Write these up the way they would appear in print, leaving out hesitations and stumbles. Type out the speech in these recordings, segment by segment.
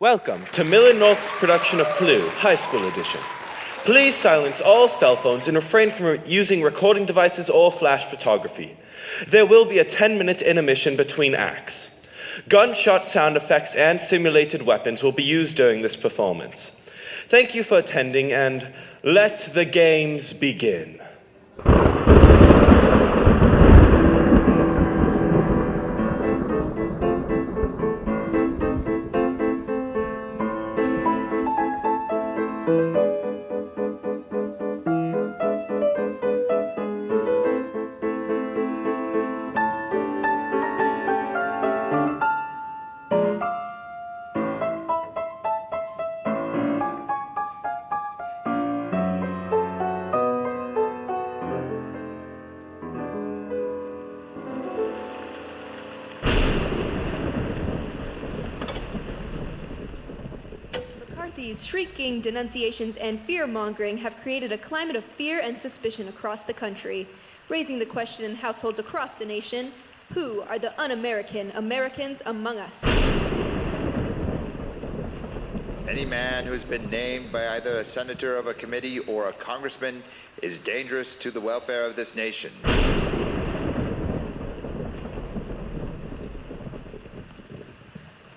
Welcome to Miller North's production of Clue, High School Edition. Please silence all cell phones and refrain from using recording devices or flash photography. There will be a 10-minute intermission between acts. Gunshot sound effects and simulated weapons will be used during this performance. Thank you for attending, and let the games begin. McCarthy's shrieking denunciations and fear-mongering have created a climate of fear and suspicion across the country, raising the question in households across the nation, who are the un-American Americans among us? Any man who's been named by either a senator of a committee or a congressman is dangerous to the welfare of this nation.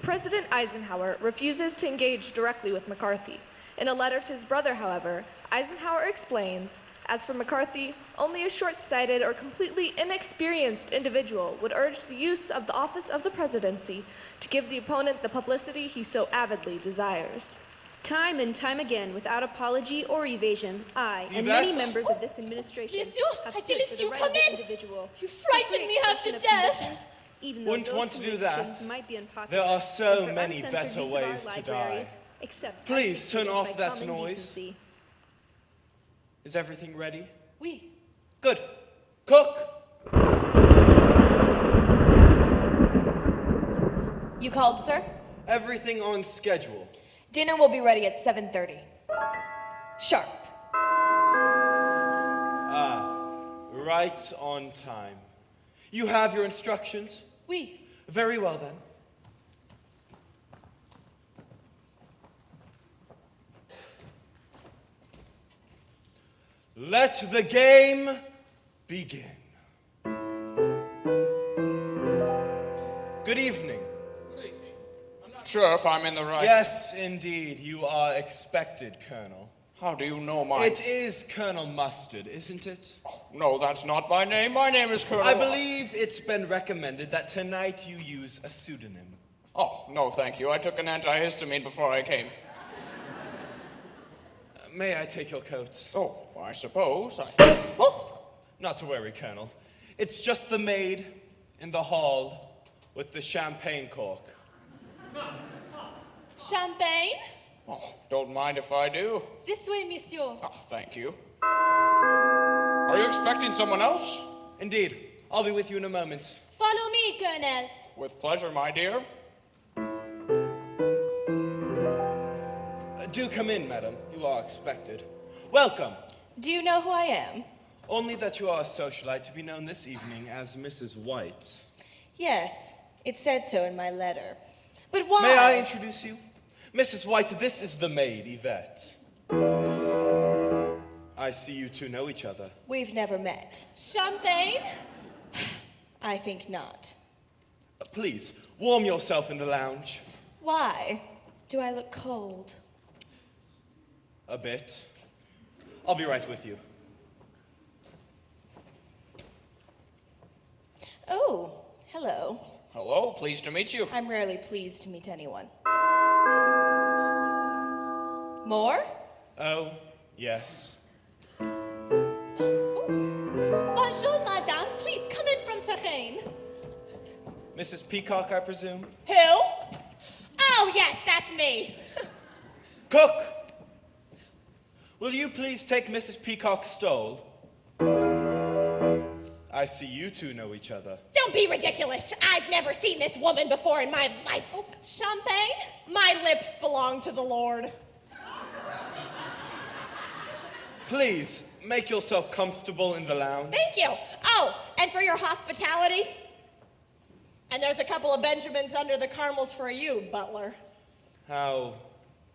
President Eisenhower refuses to engage directly with McCarthy. In a letter to his brother, however, Eisenhower explains, as for McCarthy, only a short-sighted or completely inexperienced individual would urge the use of the office of the presidency to give the opponent the publicity he so avidly desires. Time and time again, without apology or evasion, I and many members of this administration have stood for the right of the individual. You frightened me half to death. Even though Wouldn't want to do that. might be unpopular, There are so and for many uncensored better use of our ways to libraries, die. except Please as turn dictated off by that common noise. decency. Is everything ready? Oui. Good. Cook! You called, sir? Everything on schedule. Dinner will be ready at 7:30. Sharp. Right on time. You have your instructions? Oui. Very well then. Let the game begin. Good evening. Good evening. I'm not sure if I'm in the right... Yes, indeed, you are expected, Colonel. How do you know my... It is Colonel Mustard, isn't it? Oh, no, that's not my name. My name is Colonel... I believe it's been recommended that tonight you use a pseudonym. Oh, no, thank you. I took an antihistamine before I came. May I take your coat? Oh, I suppose I... Oh! Not to worry, Colonel. It's just the maid in the hall with the champagne cork. Champagne? Oh, don't mind if I do. This way, monsieur. Oh, thank you. Are you expecting someone else? Indeed. I'll be with you in a moment. Follow me, Colonel. With pleasure, my dear. Do come in, madam. You are expected. Welcome. Do you know who I am? Only that you are a socialite to be known this evening as Mrs. White. Yes, it said so in my letter. But why? May I introduce you? Mrs. White, this is the maid, Yvette. I see you two know each other. We've never met. Champagne? I think not. Please, warm yourself in the lounge. Why? Do I look cold? A bit. I'll be right with you. Oh, hello. Hello, pleased to meet you. I'm rarely pleased to meet anyone. More? Oh, yes. Bonjour, madame. Please come in from Serene. Mrs. Peacock, I presume? Who? Oh, yes, that's me. Cook! Will you please take Mrs. Peacock's stole? I see you two know each other. Don't be ridiculous. I've never seen this woman before in my life. Champagne? My lips belong to the Lord. Please, make yourself comfortable in the lounge. Thank you. Oh, and for your hospitality. And there's a couple of Benjamins under the caramels for you, butler. How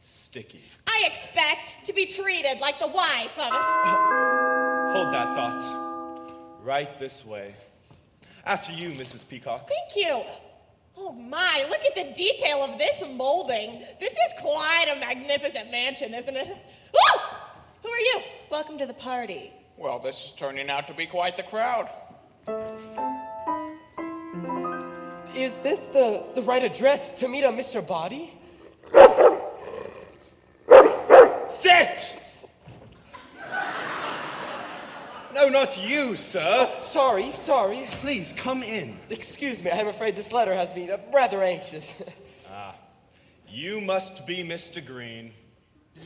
sticky. I expect to be treated like the wife of a... Hold that thought. Right this way. After you, Mrs. Peacock. Thank you. Oh my, look at the detail of this molding. This is quite a magnificent mansion, isn't it? Oh! Who are you? Welcome to the party. Well, this is turning out to be quite the crowd. Is this the right address to meet a Mr. Body? Sit! No, not you, sir. Sorry. Please, come in. Excuse me, I'm afraid this letter has me rather anxious. You must be Mr. Green.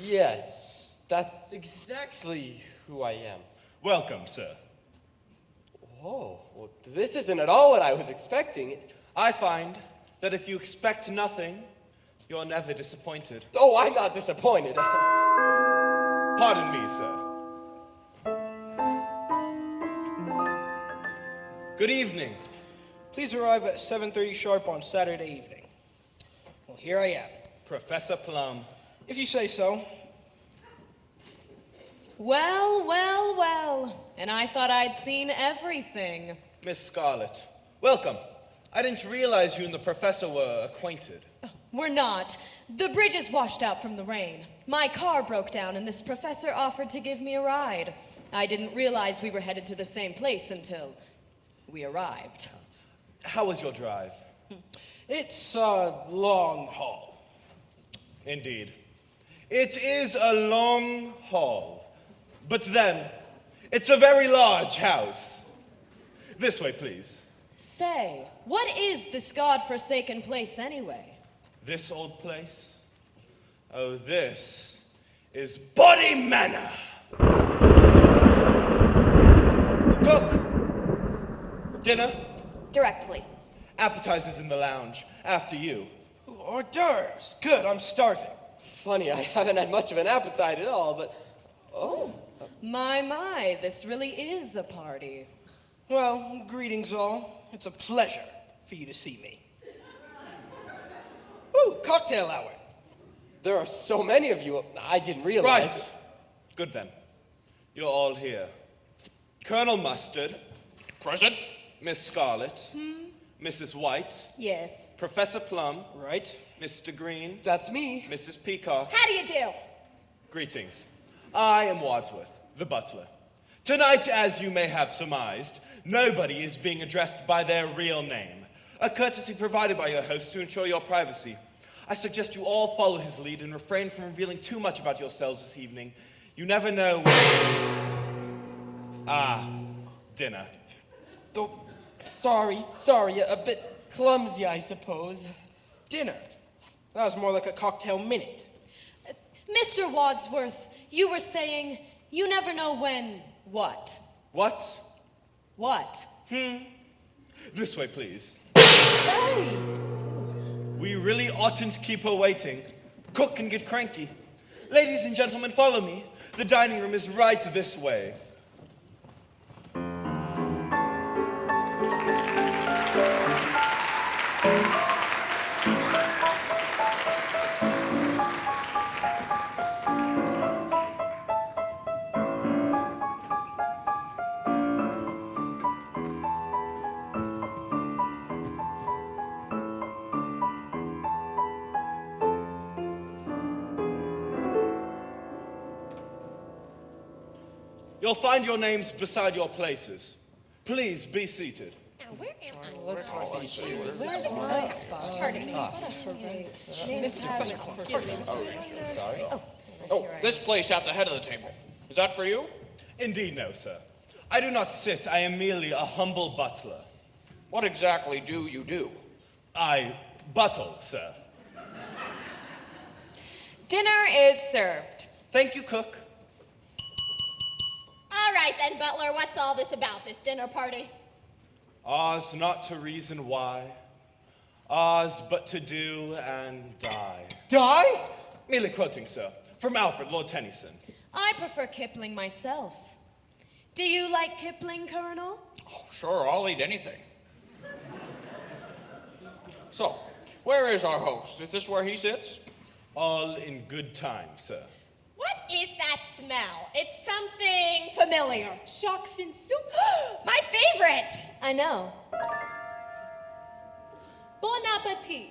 Yes, that's exactly who I am. Welcome, sir. Oh, well, this isn't at all what I was expecting. I find that if you expect nothing, you're never disappointed. Oh, I'm not disappointed. Pardon me, sir. Good evening. Please arrive at 7:30 sharp on Saturday evening. Well, here I am. Professor Plum. If you say so. Well. And I thought I'd seen everything. Miss Scarlet. Welcome. I didn't realize you and the professor were acquainted. We're not. The bridge is washed out from the rain. My car broke down and this professor offered to give me a ride. I didn't realize we were headed to the same place until we arrived. How was your drive? It's a long haul. Indeed. It is a long haul. But then, it's a very large house. This way, please. Say, what is this godforsaken place anyway? This old place? Oh, this is Body Manor. Cook! Dinner? Directly. Appetizers in the lounge. After you. Ooh, hors d'oeuvres. Good, I'm starving. Funny, I haven't had much of an appetite at all, but... Oh. My, this really is a party. Well, greetings all. It's a pleasure for you to see me. Ooh, cocktail hour. There are so many of you, I didn't realize. Right. Good then. You're all here. Colonel Mustard. Present. Miss Scarlet. Mrs. White. Yes. Professor Plum. Right. Mr. Green. That's me. Mrs. Peacock. How do you do? Greetings. I am Wadsworth, the butler. Tonight, as you may have surmised, nobody is being addressed by their real name, a courtesy provided by your host to ensure your privacy. I suggest you all follow his lead and refrain from revealing too much about yourselves this evening. You never know when... dinner. Oh, sorry, a bit clumsy, I suppose. Dinner. That was more like a cocktail minute. Mr. Wadsworth, you were saying you never know when what? What? What? This way, please. Hey! We really oughtn't keep her waiting. Cook can get cranky. Ladies and gentlemen, follow me. The dining room is right this way. You'll find your names beside your places. Please be seated. Now, where am I? Where's my spot? Pardon me. Oh, this place at the head of the table. Is that for you? Indeed, no, sir. I do not sit. I am merely a humble butler. What exactly do you do? I buttle, sir. Dinner is served. Thank you, cook. All right then, Butler, what's all this about, this dinner party? Ours not to reason why, ours but to do and die. Die? Merely quoting, sir, from Alfred, Lord Tennyson. I prefer Kipling myself. Do you like Kipling, Colonel? Oh, sure, I'll eat anything. So, where is our host? Is this where he sits? All in good time, sir. What is that smell? It's something familiar. Shark fin soup. My favorite! I know. Bon appetit.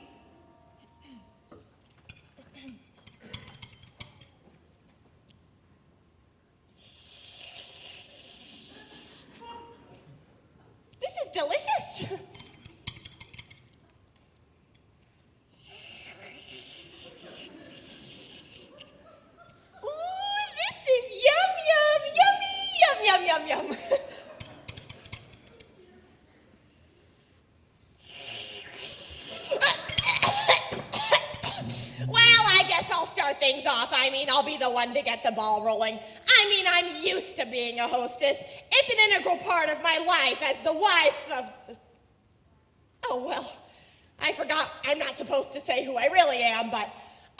This is delicious. Ooh, this is yum, yum, yummy, yum, yum, yum, yum. Well, I guess I'll start things off. I mean, I'll be the one to get the ball rolling. I mean, I'm used to being a hostess. It's an integral part of my life as the wife of... Oh, well, I forgot I'm not supposed to say who I really am, but...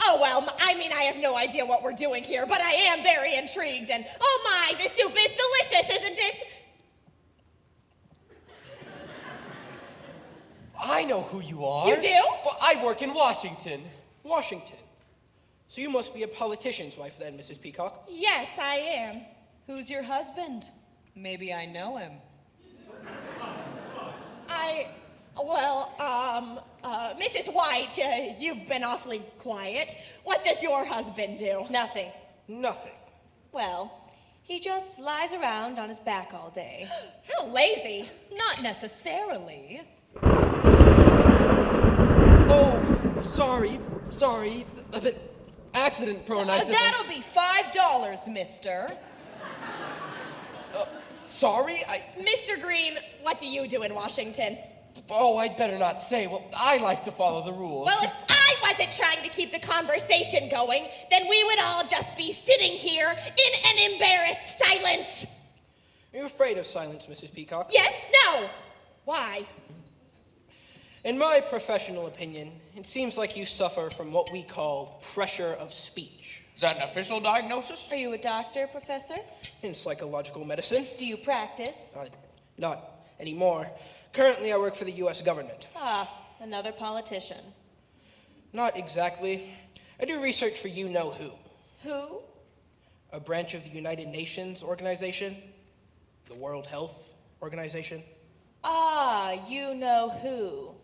Oh, well, I mean, I have no idea what we're doing here, but I am very intrigued, and oh my, this soup is delicious, isn't it? I know who you are. You do? But I work in Washington. Washington. So you must be a politician's wife then, Mrs. Peacock. Yes, I am. Who's your husband? Maybe I know him. Mrs. White, you've been awfully quiet. What does your husband do? Nothing. Nothing. Well, he just lies around on his back all day. How lazy. Not necessarily. Oh, sorry. A bit accident-prone, I suppose. That'll be $5, mister. Sorry, Mr. Green, what do you do in Washington? Oh, I'd better not say. Well, I like to follow the rules. Well, if I wasn't trying to keep the conversation going, then we would all just be sitting here in an embarrassed silence. Are you afraid of silence, Mrs. Peacock? Yes? No? Why? In my professional opinion, it seems like you suffer from what we call pressure of speech. Is that an official diagnosis? Are you a doctor, Professor? In psychological medicine? Do you practice? Not anymore. Currently, I work for the U.S. government. Ah, another politician. Not exactly. I do research for you know who. Who? A branch of the United Nations organization. The World Health Organization. Ah, you know who.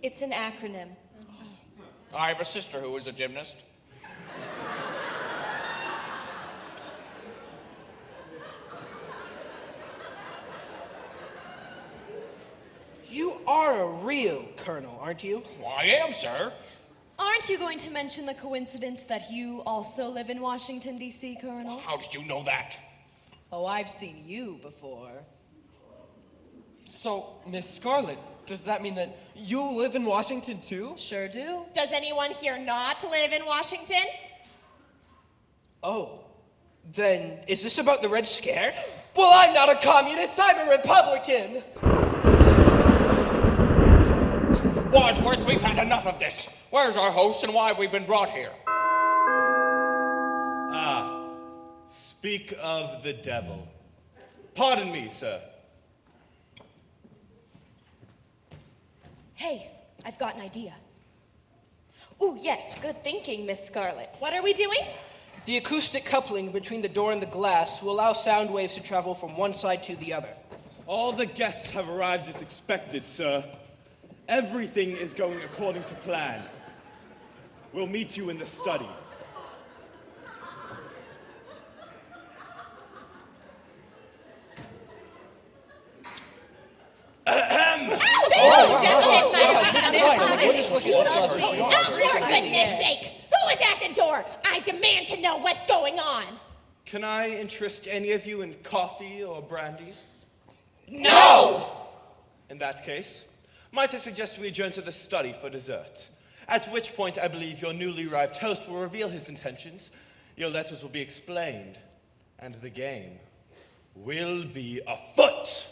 It's an acronym. I have a sister who is a gymnast. You are a real colonel, aren't you? Well, I am, sir. Aren't you going to mention the coincidence that you also live in Washington, D.C., Colonel? How did you know that? Oh, I've seen you before. So, Miss Scarlett, does that mean that you live in Washington too? Sure do. Does anyone here not live in Washington? Oh, then is this about the Red Scare? Well, I'm not a communist, I'm a Republican! Wadsworth, we've had enough of this. Where's our host and why have we been brought here? Speak of the devil. Pardon me, sir. Hey, I've got an idea. Ooh, yes, good thinking, Miss Scarlett. What are we doing? The acoustic coupling between the door and the glass will allow sound waves to travel from one side to the other. All the guests have arrived as expected, sir. Everything is going according to plan. We'll meet you in the study. For goodness sake! Who is at the door? I demand to know what's going on. Can I interest any of you in coffee or brandy? No! In that case, might I suggest we adjourn to the study for dessert? At which point I believe your newly arrived host will reveal his intentions, your letters will be explained, and the game will be afoot!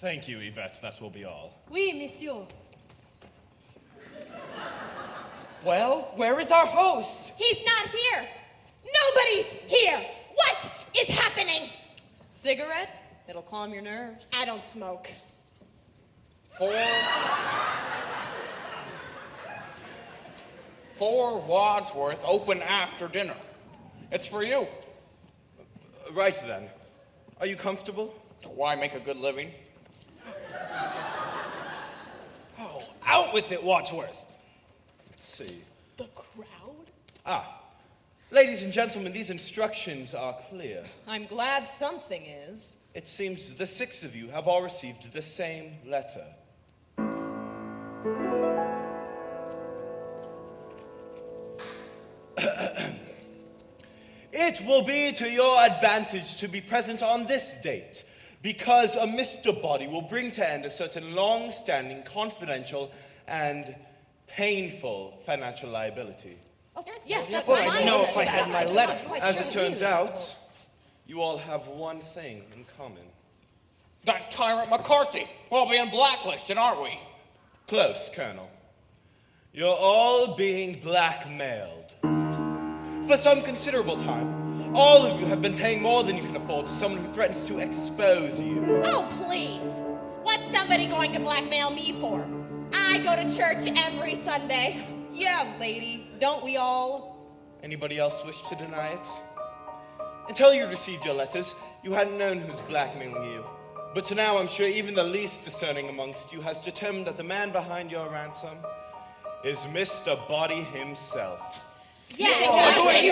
Thank you, Yvette. That will be all. Oui, monsieur. Well, where is our host? He's not here. Nobody's here. What is happening? Cigarette? It'll calm your nerves. I don't smoke. For Wadsworth, open after dinner. It's for you. Right then. Are you comfortable? Why make a good living? Oh, out with it, Wadsworth. Let's see. The crowd? Ah. Ladies and gentlemen, these instructions are clear. I'm glad something is. It seems the 6 of you have all received the same letter. It will be to your advantage to be present on this date, because a Mr. Body will bring to end a certain long-standing, confidential, and painful financial liability. Yes, that's Well, what I mine know says. if I had my letter. As it turns out, you all have one thing in common. That tyrant McCarthy. We'll be in blacklisted, aren't we? Close, Colonel. You're all being blackmailed. For some considerable time, all of you have been paying more than you can afford to someone who threatens to expose you. Oh, please. What's somebody going to blackmail me for? I go to church every Sunday. Yeah, lady. Don't we all? Anybody else wish to deny it? Until you received your letters, you hadn't known who's blackmailing you. But now I'm sure even the least discerning amongst you has determined that the man behind your ransom is Mr. Body himself. Yes, exactly.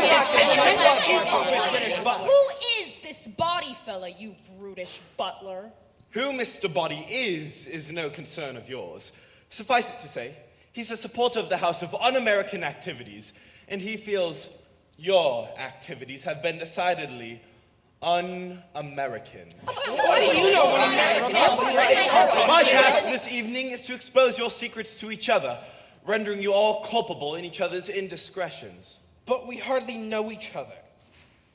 Who is this body fella, you brutish butler? Who Mr. Body is no concern of yours. Suffice it to say, he's a supporter of the House of Un-American Activities, and he feels your activities have been decidedly un-American. What do you know what My task this evening is to expose your secrets to each other, rendering you all culpable in each other's indiscretions. But we hardly know each other.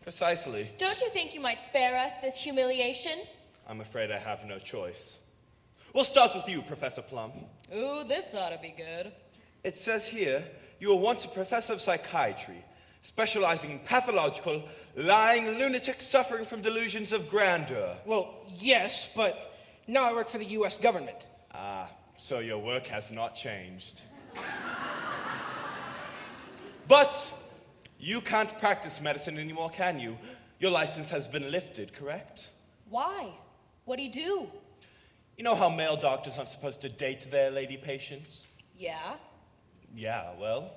Precisely. Don't you think you might spare us this humiliation? I'm afraid I have no choice. We'll start with you, Professor Plum. Ooh, this ought to be good. It says here, you were once a professor of psychiatry, specializing in pathological, lying lunatics suffering from delusions of grandeur. Well, yes, but now I work for the U.S. government. Ah, so your work has not changed. But you can't practice medicine anymore, can you? Your license has been lifted, correct? Why? What'd he do? You know how male doctors aren't supposed to date their lady patients? Yeah? Yeah, well,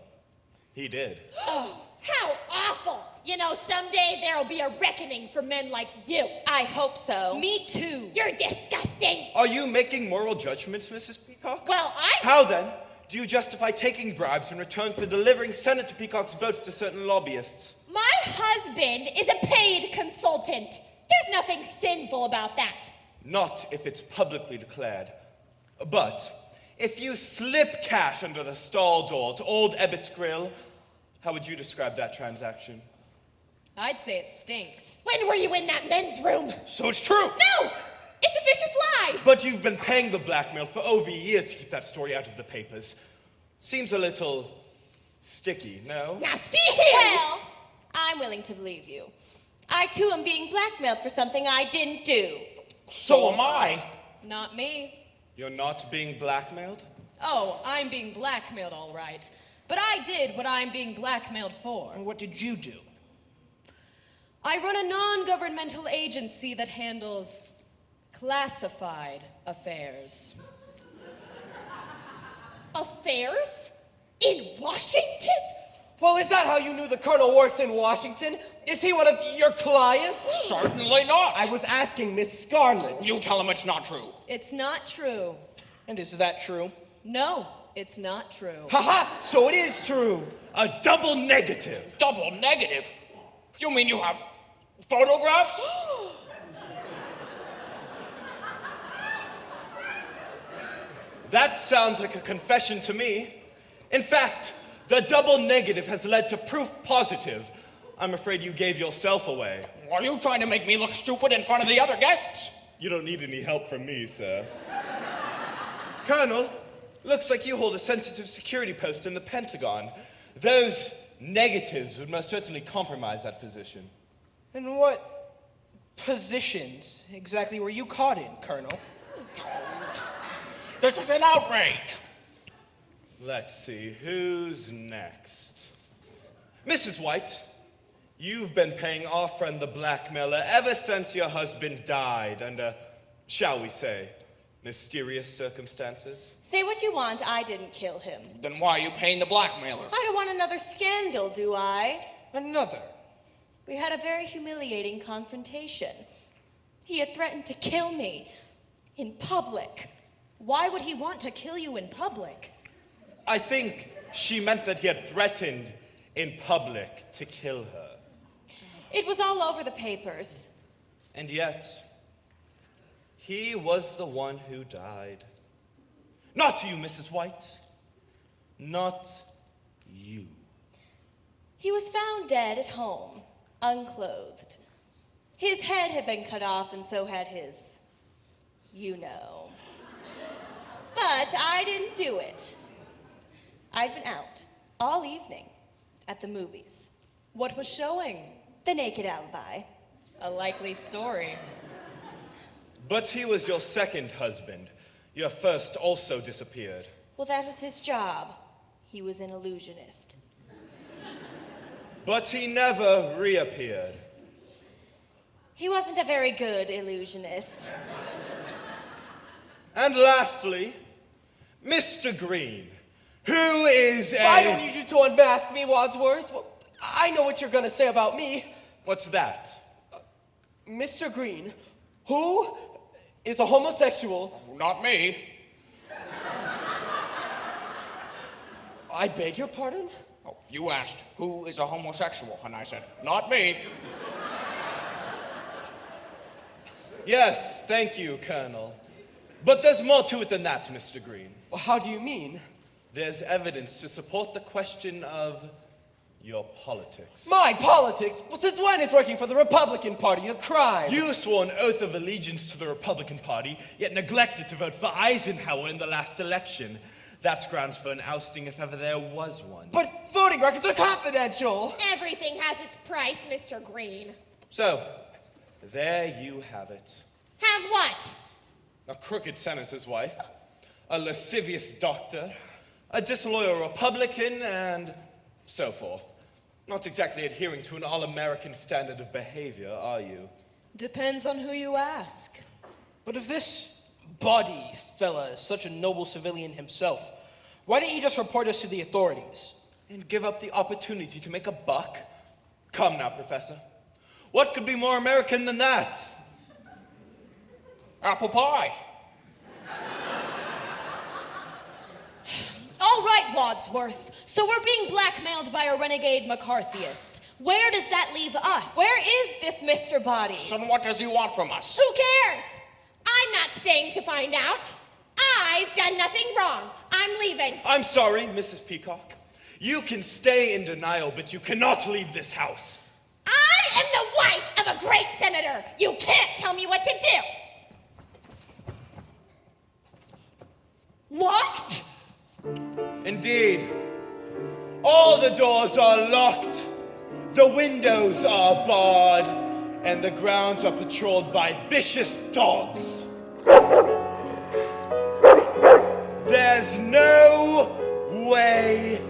he did. Oh, how awful. You know, someday there'll be a reckoning for men like you. I hope so. Me too. You're disgusting. Are you making moral judgments, Mrs. Peacock? Well, How then do you justify taking bribes in return for delivering Senator Peacock's votes to certain lobbyists? My husband is a paid consultant. There's nothing sinful about that. Not if it's publicly declared. But if you slip cash under the stall door to old Ebbett's Grill, how would you describe that transaction? I'd say it stinks. When were you in that men's room? So it's true. No! It's a vicious lie! But you've been paying the blackmail for over a year to keep that story out of the papers. Seems a little sticky, no? Now see here! Well, I'm willing to believe you. I too am being blackmailed for something I didn't do. So am I. Not me. You're not being blackmailed? Oh, I'm being blackmailed, all right. But I did what I'm being blackmailed for. And what did you do? I run a non-governmental agency that handles classified affairs. Affairs? In Washington? Well, is that how you knew the Colonel works in Washington? Is he one of your clients? Certainly not. I was asking Miss Scarlett. You tell him it's not true. It's not true. And is that true? No, it's not true. Haha, so it is true. A double negative. Double negative? You mean you have photographs? That sounds like a confession to me. In fact, the double negative has led to proof positive. I'm afraid you gave yourself away. Are you trying to make me look stupid in front of the other guests? You don't need any help from me, sir. Colonel, looks like you hold a sensitive security post in the Pentagon. Those negatives would most certainly compromise that position. And what positions exactly were you caught in, Colonel? This is an outrage. Let's see, who's next? Mrs. White, you've been paying our friend the blackmailer ever since your husband died under, shall we say, mysterious circumstances. Say what you want, I didn't kill him. Then why are you paying the blackmailer? I don't want another scandal, do I? Another. We had a very humiliating confrontation. He had threatened to kill me in public. Why would he want to kill you in public? I think she meant that he had threatened in public to kill her. It was all over the papers. And yet, he was the one who died. Not you, Mrs. White. Not you. He was found dead at home, unclothed. His head had been cut off, and so had his, you know. But I didn't do it. I'd been out all evening at the movies. What was showing? The Naked Alibi. A likely story. But he was your second husband. Your first also disappeared. Well, that was his job. He was an illusionist. But he never reappeared. He wasn't a very good illusionist. And lastly, Mr. Green, who is a... I don't need you to unmask me, Wadsworth. Well, I know what you're gonna say about me. What's that? Mr. Green, who is a homosexual. Not me. I beg your pardon? Oh, you asked who is a homosexual, and I said, not me. Yes, thank you, Colonel. But there's more to it than that, Mr. Green. Well, how do you mean? There's evidence to support the question of your politics. My politics? Well, since when is working for the Republican Party a crime? You swore an oath of allegiance to the Republican Party, yet neglected to vote for Eisenhower in the last election. That's grounds for an ousting if ever there was one. But voting records are confidential. Everything has its price, Mr. Green. So, there you have it. Have what? A crooked senator's wife, a lascivious doctor, a disloyal Republican, and so forth. Not exactly adhering to an all-American standard of behavior, are you? Depends on who you ask. But if this body fella is such a noble civilian himself, why didn't he just report us to the authorities? And give up the opportunity to make a buck? Come now, Professor. What could be more American than that? Apple pie. All right, Wadsworth. So we're being blackmailed by a renegade McCarthyist. Where does that leave us? Where is this Mr. Body? So what does he want from us? Who cares? I'm not staying to find out. I've done nothing wrong. I'm leaving. I'm sorry, Mrs. Peacock. You can stay in denial, but you cannot leave this house. I am the wife of a great senator. You can't tell me what to do. Locked? Indeed. All the doors are locked, the windows are barred, and the grounds are patrolled by vicious dogs. There's no way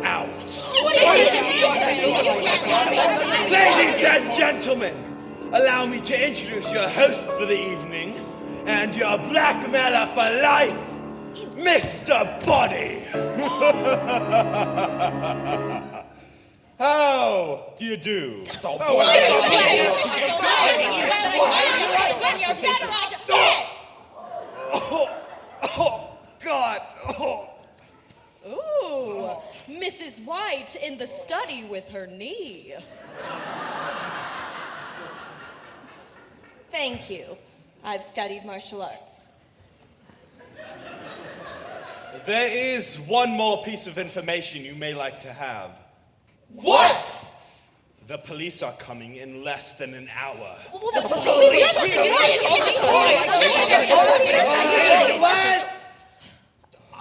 out. Ladies and gentlemen, allow me to introduce your host for the evening and your blackmailer for life, Mr. Body. How do you do? Oh, God. Ooh, Mrs. White in the study with her knee. Thank you. I've studied martial arts. There is one more piece of information you may like to have. What? The police are coming in less than an hour.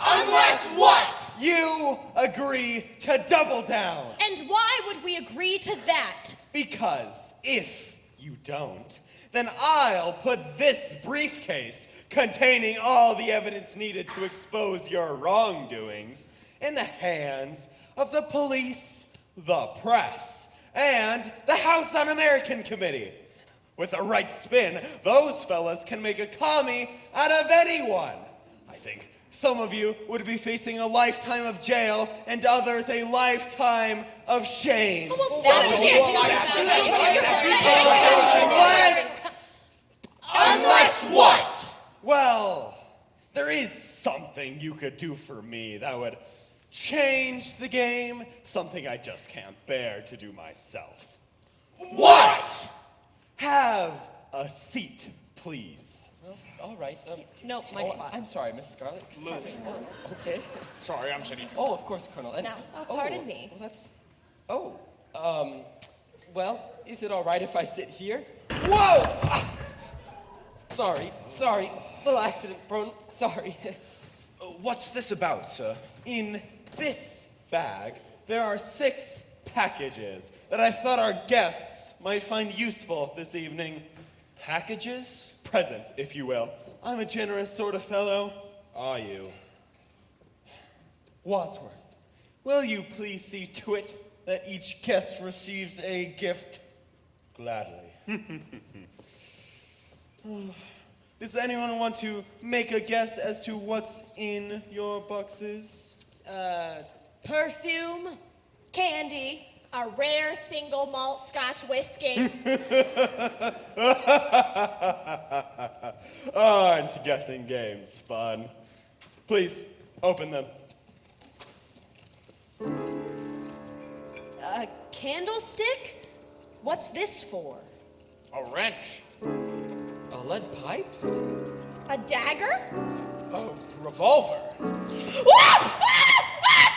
Unless what? You agree to double down. And why would we agree to that? Because if you don't, then I'll put this briefcase containing all the evidence needed to expose your wrongdoings in the hands of the police, the press, and the House Un-American Committee. With the right spin, those fellas can make a commie out of anyone. I think some of you would be facing a lifetime of jail and others a lifetime of shame. Unless what? Well, there is something you could do for me that would change the game, something I just can't bear to do myself. What? Have a seat, please. Well, all right. No, my spot. I'm sorry, Miss Scarlet. Excuse me. Okay. Sorry, I'm sitting. Oh, of course, Colonel. And, Now, pardon me. Well, well, is it all right if I sit here? Whoa! Sorry. Little accident prone. Sorry. What's this about, sir? In this bag, there are 6 packages that I thought our guests might find useful this evening. Packages? Presents, if you will. I'm a generous sort of fellow. Are you? Wadsworth, will you please see to it that each guest receives a gift? Gladly. Does anyone want to make a guess as to what's in your boxes? Perfume? Candy. A rare single malt Scotch whiskey. Aren't guessing games fun? Please, open them. A candlestick? What's this for? A wrench. A lead pipe? A dagger? A revolver? It's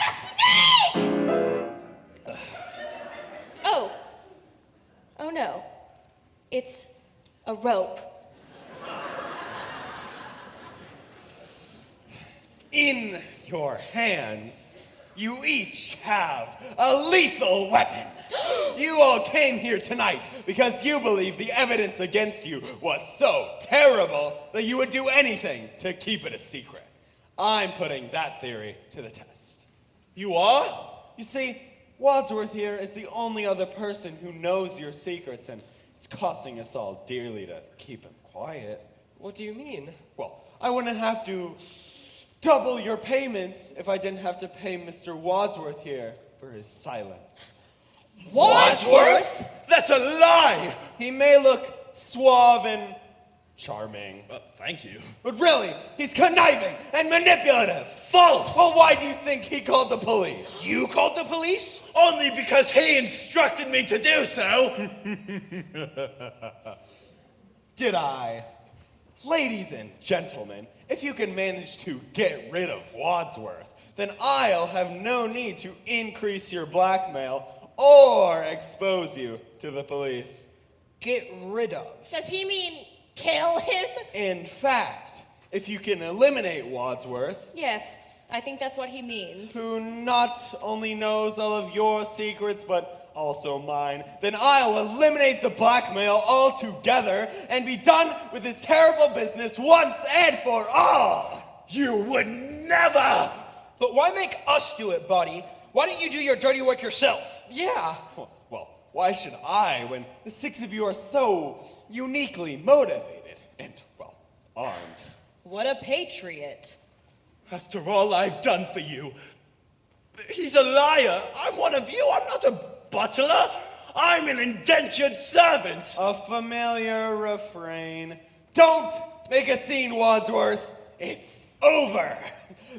a snake! Oh no. It's a rope. In your hands, you each have a lethal weapon. You all came here tonight because you believe the evidence against you was so terrible that you would do anything to keep it a secret. I'm putting that theory to the test. You are? You see, Wadsworth here is the only other person who knows your secrets, and it's costing us all dearly to keep him quiet. What do you mean? Well, I wouldn't have to double your payments if I didn't have to pay Mr. Wadsworth here for his silence. Wadsworth? That's a lie! He may look suave and charming, Thank you. but really, he's conniving and manipulative. False! Well, why do you think he called the police? You called the police? Only because he instructed me to do so. Did I? Ladies and gentlemen, if you can manage to get rid of Wadsworth, then I'll have no need to increase your blackmail or expose you to the police. Get rid of. Does he mean kill him? In fact, if you can eliminate Wadsworth, Yes, I think that's what he means. who not only knows all of your secrets, but also mine, then I'll eliminate the blackmail altogether and be done with this terrible business once and for all. You would never! But why make us do it, buddy? Why don't you do your dirty work yourself? Yeah. Well, why should I when the 6 of you are so uniquely motivated and, well, armed? What a patriot. After all I've done for you, he's a liar. I'm one of you. I'm not a butler. I'm an indentured servant. A familiar refrain. Don't make a scene, Wadsworth. It's over.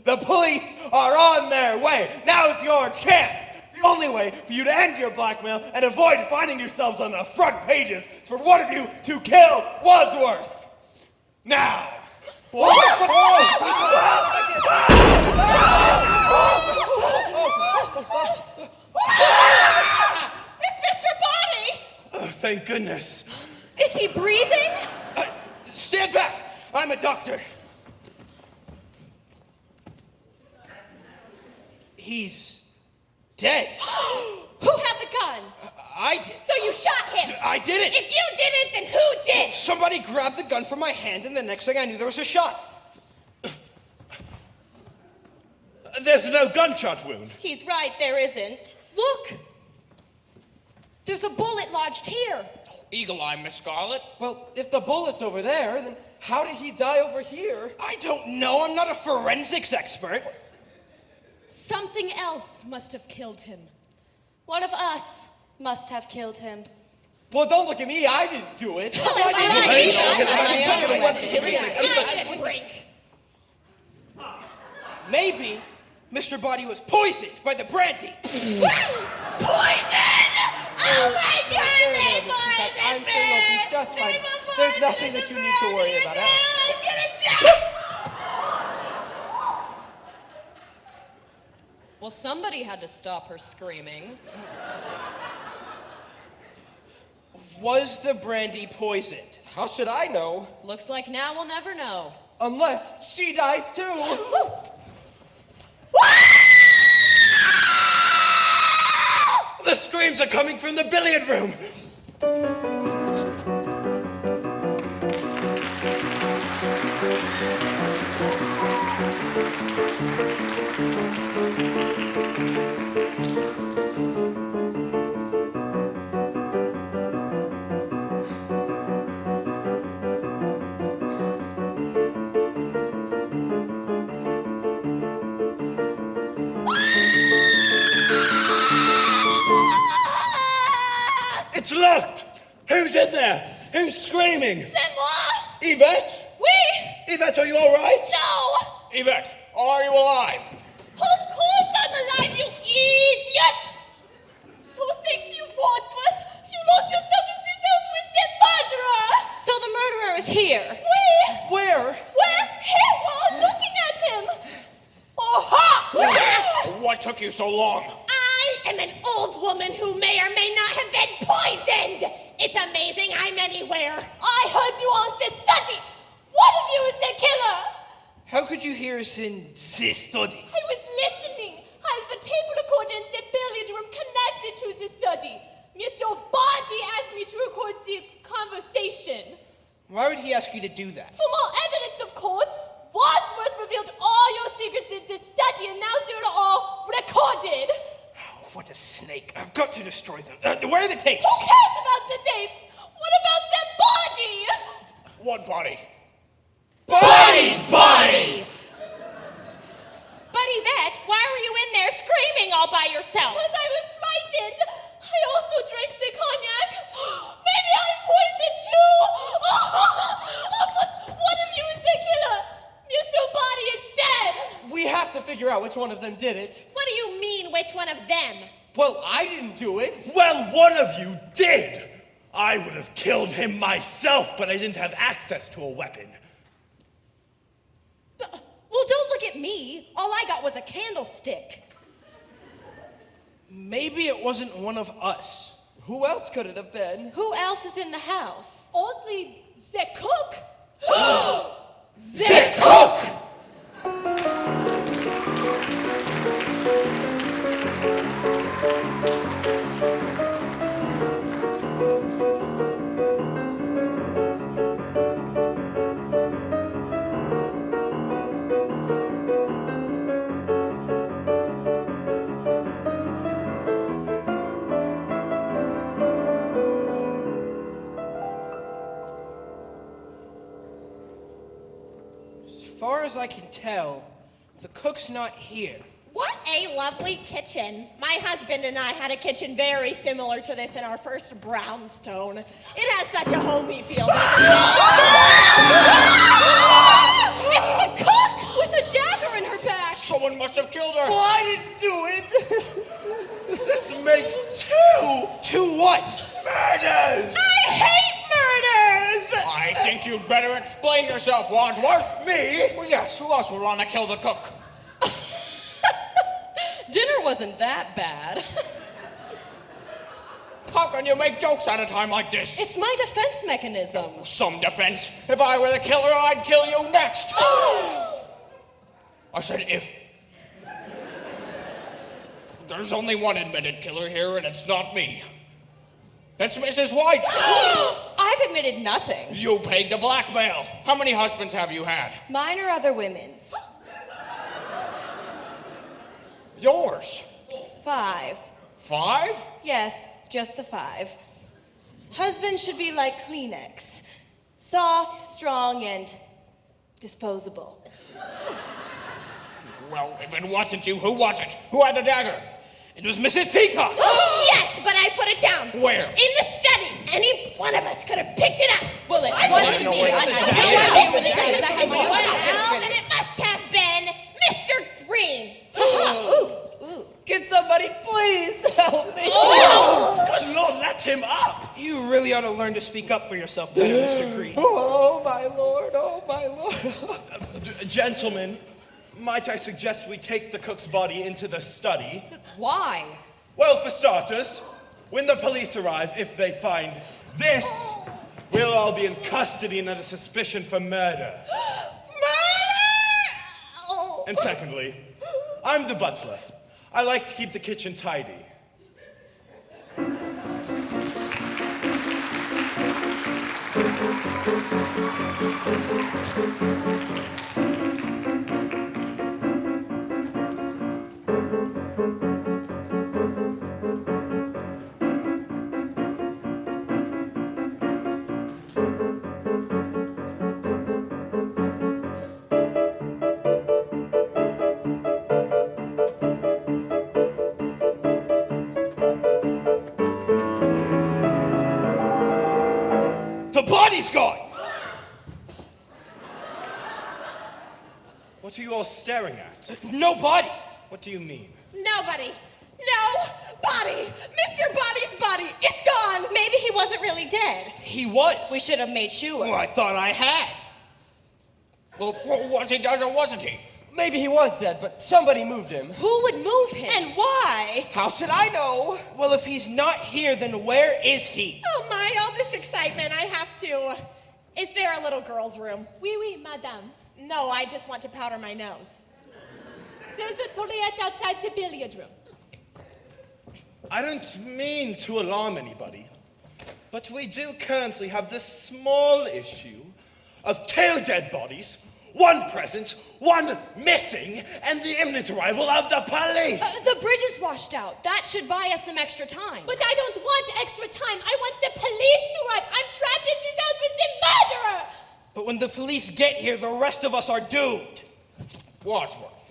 The police are on their way. Now's your chance. The only way for you to end your blackmail and avoid finding yourselves on the front pages is for one of you to kill Wadsworth. Now. It's Mr. Body! thank goodness. Is he breathing? Stand back! I'm a doctor. He's dead. Who had the gun? I did. So you shot him? I didn't. If you didn't, then who did? Somebody grabbed the gun from my hand, and the next thing I knew, there was a shot. There's no gunshot wound. He's right, there isn't. Look! There's a bullet lodged here. Eagle eye, Miss Scarlet. Well, if the bullet's over there, then how did he die over here? I don't know. I'm not a forensics expert. Something else must have killed him. One of us must have killed him. Well, don't look at me. I didn't do it. Maybe Mr. Body was poisoned by the brandy. Poison! Oh my God, they poisoned I'm sure you'll be just fine. There's nothing that you need to worry about. I'm gonna die! Well, somebody had to stop her screaming. Was the brandy poisoned? How should I know? Looks like now we'll never know. Unless she dies too. The screams are coming from the billiard room. It's locked! Who's in there? Who's screaming? C'est moi! Yvette? Oui! Yvette, are you all right? No! Yvette, are you alive? Of course I'm alive, you idiot! Who thinks you Wadsworth? You locked us up in this house with the murderer! So the murderer is here. Where? We're here while looking at him! Aha! What took you so long? I am an old woman who may or may not have been poisoned! It's amazing I'm anywhere. I heard you on the study! One of you is the killer! How could you hear us in this study? I was listening. I have a tape recorder in the billiard room connected to the study. Mr. Body asked me to record the conversation. Why would he ask you to do that? For more evidence, of course. Wadsworth revealed all your secrets in this study, and now they're all recorded. Oh, what a snake. I've got to destroy them. Where are the tapes? Who cares about the tapes? What about the body? What body? Body's body! But Yvette, why were you in there screaming all by yourself? Because I was frightened. I also drank the cognac. Maybe I'm poisoned too. One of you is the killer. Mr. Body is dead. We have to figure out which one of them did it. What do you mean, which one of them? Well, I didn't do it. Well, one of you did. I would have killed him myself, but I didn't have access to a weapon. Well, don't look at me. All I got was a candlestick. Maybe it wasn't one of us. Who else could it have been? Who else is in the house? Only the cook. The cook! As far as I can tell, the cook's not here. What a lovely kitchen. My husband and I had a kitchen very similar to this in our first brownstone. It has such a homey feel, doesn't it? It's the cook with a dagger in her back. Someone must have killed her. Well, I didn't do it. This makes two. Two what? Murders! I hate murders! I think you'd better explain yourself, Wadsworth. Me? Well, yes, who else would want to kill the cook? Dinner wasn't that bad. How can you make jokes at a time like this? It's my defense mechanism. Some defense. If I were the killer, I'd kill you next. I said if. There's only one admitted killer here, and it's not me. That's Mrs. White. I've admitted nothing. You paid the blackmail. How many husbands have you had? Mine or other women's. Yours. 5. 5? Yes, just the 5. Husbands should be like Kleenex. Soft, strong, and disposable. Well, if it wasn't you, who was it? Who had the dagger? It was Mrs. Peacock. Yes, but I put it down. Where? In the study. Any one of us could have picked it up. Well, it wasn't me. Well, then it must have been Mr. Green. Can somebody please help me? Good Lord, let him up! You really ought to learn to speak up for yourself better, Mr. Green. Oh, my lord, oh, my lord. Gentlemen, might I suggest we take the cook's body into the study? Why? Well, for starters, when the police arrive, if they find this, we'll all be in custody and under suspicion for murder. Oh. And secondly, I'm the butler. I like to keep the kitchen tidy. The body's gone. What are you all staring at? No body. What do you mean? Nobody. No body. Mr. Body's body. It's gone. Maybe he wasn't really dead. He was. We should have made sure. Well, I thought I had. Well, was he dead or wasn't he? Maybe he was dead, but somebody moved him. Who would move him? And why? How should I know? Well, if he's not here, then where is he? Oh my, all this excitement. I have to. Is there a little girl's room? Oui, oui, madame. No, I just want to powder my nose. There's a toilet outside the billiard room. I don't mean to alarm anybody, but we do currently have this small issue of 2 dead bodies, 1 present, 1 missing, and the imminent arrival of the police. The bridge is washed out. That should buy us some extra time. But I don't want extra time. I want the police to arrive. I'm trapped in this house with the murderer. But when the police get here, the rest of us are doomed. Wadsworth,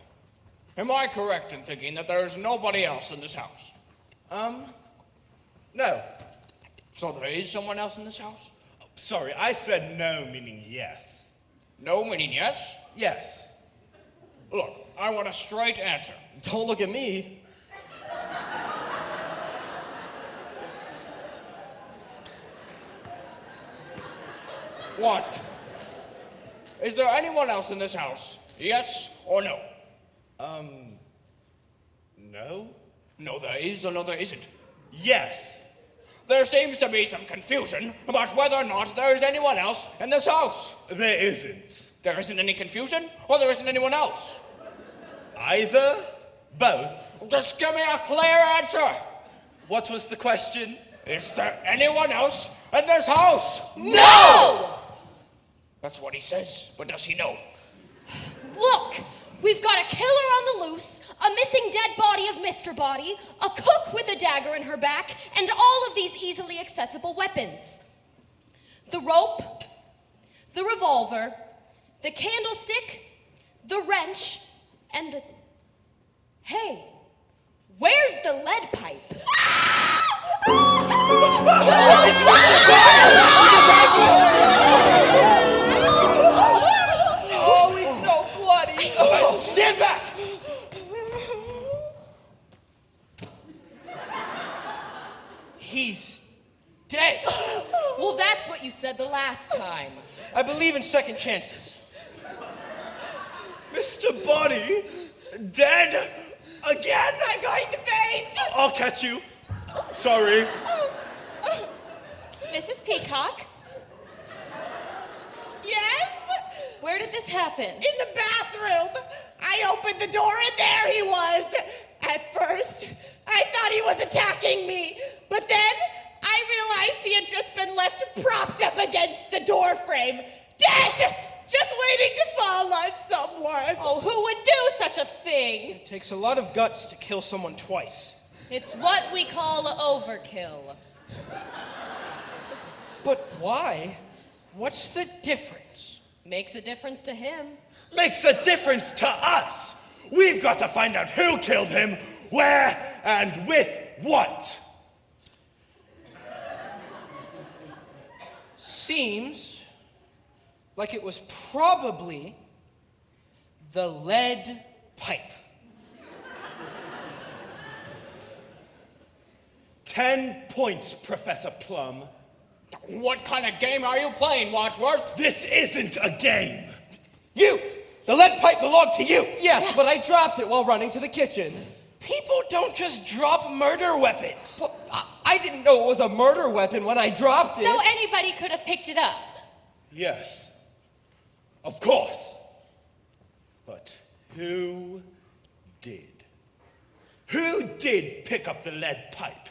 am I correct in thinking that there's nobody else in this house? No. So there is someone else in this house? Sorry, I said no, meaning yes. No meaning yes? Yes. Look, I want a straight answer. Don't look at me. Wadsworth, is there anyone else in this house? Yes or no? No? No, there is or no, there isn't. Yes. There seems to be some confusion about whether or not there is anyone else in this house. There isn't. There isn't any confusion, or there isn't anyone else? Either? Both? Just give me a clear answer. What was the question? Is there anyone else in this house? No! That's what he says, but does he know? Look, we've got a killer on the loose, a missing dead body of Mr. Body, a cook with a dagger in her back, and all of these easily accessible weapons. The rope, the revolver, the candlestick, the wrench, and the... Hey, where's the lead pipe? Oh, he's so bloody. Oh, stand back. He's dead. Well, that's what you said the last time. I believe in second chances. Mr. Body? Dead? Again? I'm going to faint. I'll catch you. Sorry. Mrs. Peacock, Yes? where did this happen? In the bathroom. I opened the door and there he was. At first, I thought he was attacking me, but then I realized he had just been left propped up against the door frame, dead, just waiting to fall on someone. Oh, who would do such a thing? It takes a lot of guts to kill someone twice. It's what we call overkill. But why? What's the difference? Makes a difference to him. Makes a difference to us. We've got to find out who killed him, where, and with what. Seems like it was probably the lead pipe. 10 points, Professor Plum. What kind of game are you playing, Wadsworth? This isn't a game. You! The lead pipe belonged to you! Yes, but I dropped it while running to the kitchen. People don't just drop murder weapons. Well, I didn't know it was a murder weapon when I dropped it. So anybody could have picked it up. Yes, of course. But who did? Who did pick up the lead pipe?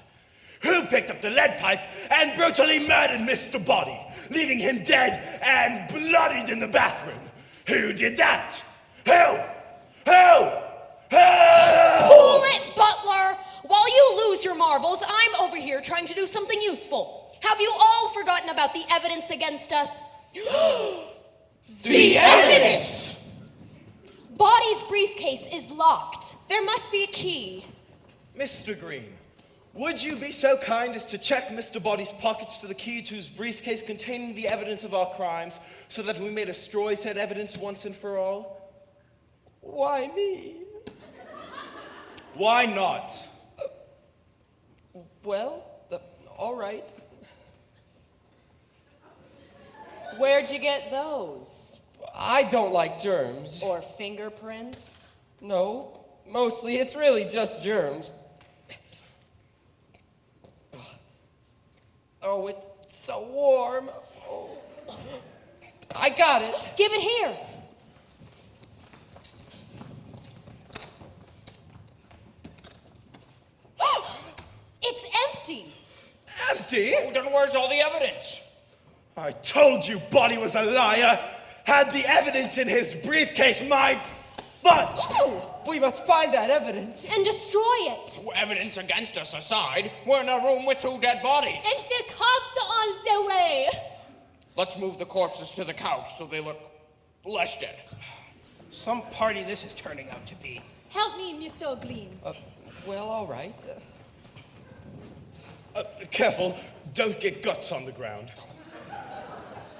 Who picked up the lead pipe and brutally murdered Mr. Body, leaving him dead and bloodied in the bathroom? Who did that? Who? Cool it, Butler! While you lose your marbles, I'm over here trying to do something useful. Have you all forgotten about the evidence against us? The evidence! Body's briefcase is locked. There must be a key. Mr. Green, would you be so kind as to check Mr. Body's pockets for the key to his briefcase containing the evidence of our crimes so that we may destroy said evidence once and for all? Why me? Why not? Well, all right. Where'd you get those? I don't like germs. Or fingerprints? No, mostly it's really just germs. Oh, it's so warm. Oh. I got it. Give it here. It's empty. Empty? Then where's all the evidence? I told you Body was a liar. Had the evidence in his briefcase, my fudge. Oh, we must find that evidence. And destroy it. Evidence against us aside, we're in a room with 2 dead bodies. And the cops are on their way. Let's move the corpses to the couch so they look less dead. Some party this is turning out to be. Help me, Monsieur Green. Well, all right. Careful, don't get guts on the ground.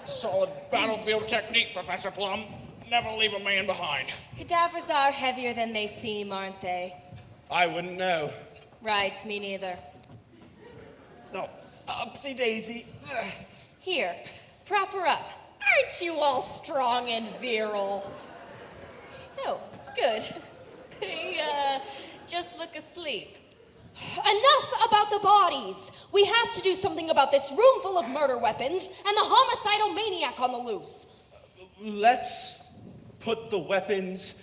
Solid battlefield technique, Professor Plum. Never leave a man behind. Cadavers are heavier than they seem, aren't they? I wouldn't know. Right, me neither. No, upsy daisy. Here, prop her up. Aren't you all strong and virile? Oh, good. They, just look asleep. Enough about the bodies. We have to do something about this room full of murder weapons and the homicidal maniac on the loose. Let's put the weapons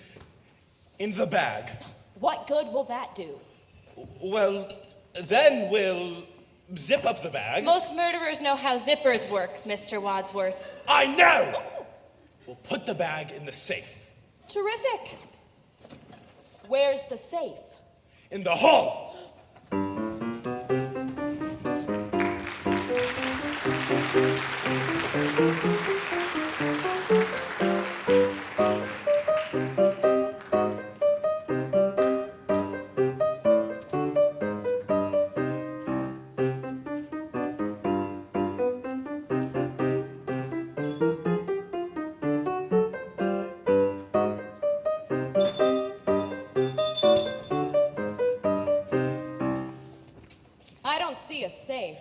in the bag. What good will that do? Well, then we'll zip up the bag. Most murderers know how zippers work, Mr. Wadsworth. I know! We'll put the bag in the safe. Terrific. Where's the safe? In the hall. I don't see a safe.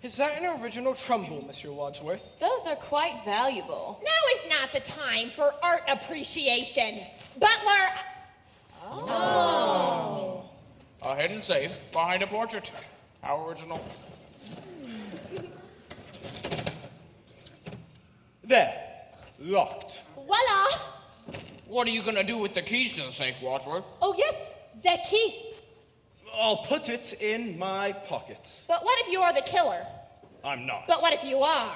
Is that an original trumbull, Mr. Wadsworth? Those are quite valuable. Now is not the time for art appreciation. Butler. A hidden safe behind a portrait. How original. There. Locked. Voila! What are you gonna do with the keys to the safe, Wadsworth? Oh, yes, the key. I'll put it in my pocket. But what if you are the killer? I'm not. But what if you are?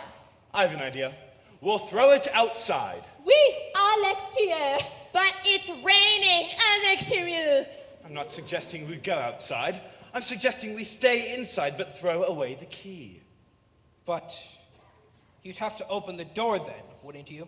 I have an idea. We'll throw it outside. Oui, à l'extérieur. But it's raining à l'extérieur. I'm not suggesting we go outside. I'm suggesting we stay inside but throw away the key. But you'd have to open the door then, wouldn't you?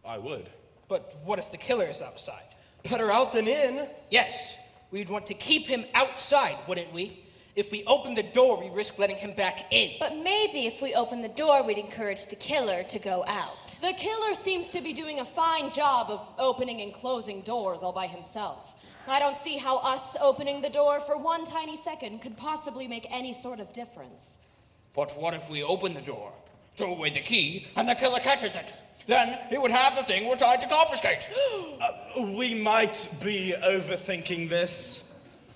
I would. But what if the killer is outside? Better out than in. Yes, we'd want to keep him outside, wouldn't we? If we open the door, we risk letting him back in. But maybe if we open the door, we'd encourage the killer to go out. The killer seems to be doing a fine job of opening and closing doors all by himself. I don't see how us opening the door for one tiny second could possibly make any sort of difference. But what if we open the door, throw away the key, and the killer catches it? Then he would have the thing we're trying to confiscate. We might be overthinking this.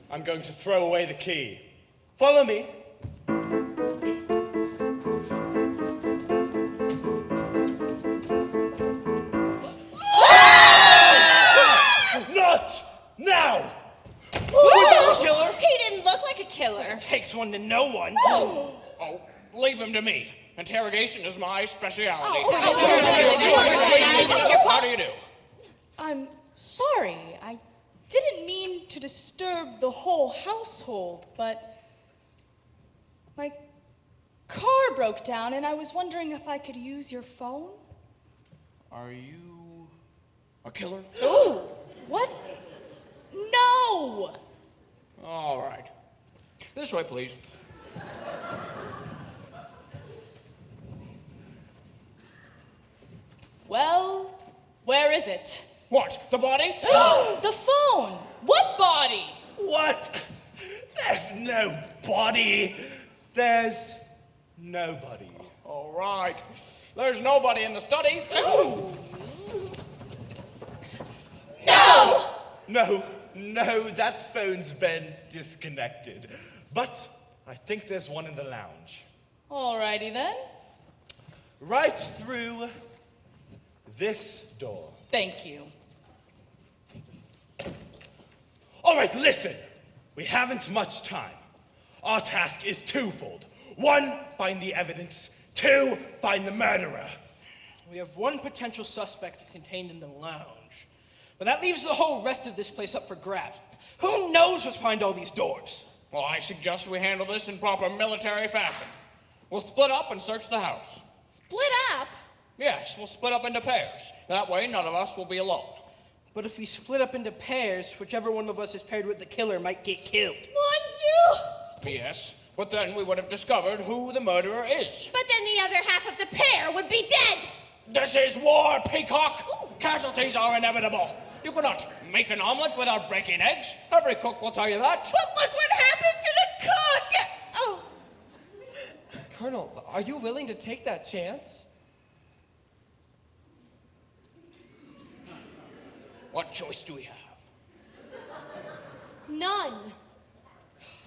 I'm going to throw away the key. Follow me. Not now! Was that the killer? He didn't look like a killer. It takes one to know one. Oh, leave him to me. Interrogation is my specialty. How do you do? I'm sorry. I didn't mean to disturb the whole household, but my car broke down and I was wondering if I could use your phone. Are you a killer? What? No! All right. This way, please. Well, where is it? What? The body? The phone! What body? What? There's no body. There's nobody. All right. There's nobody in the study. No, that phone's been disconnected. But I think there's one in the lounge. Alrighty then. Right through this door. Thank you. All right, listen. We haven't much time. Our task is twofold. 1, find the evidence. 2, find the murderer. We have one potential suspect contained in the lounge. But that leaves the whole rest of this place up for grabs. Who knows what's behind all these doors? Well, I suggest we handle this in proper military fashion. We'll split up and search the house. Split up? Yes, we'll split up into pairs. That way, none of us will be alone. But if we split up into pairs, whichever one of us is paired with the killer might get killed. Mon Dieu! Yes, but then we would have discovered who the murderer is. But then the other half of the pair would be dead. This is war, Peacock. Casualties are inevitable. You cannot make an omelet without breaking eggs. Every cook will tell you that. But look what happened to the cook! Oh. Colonel, are you willing to take that chance? What choice do we have? None.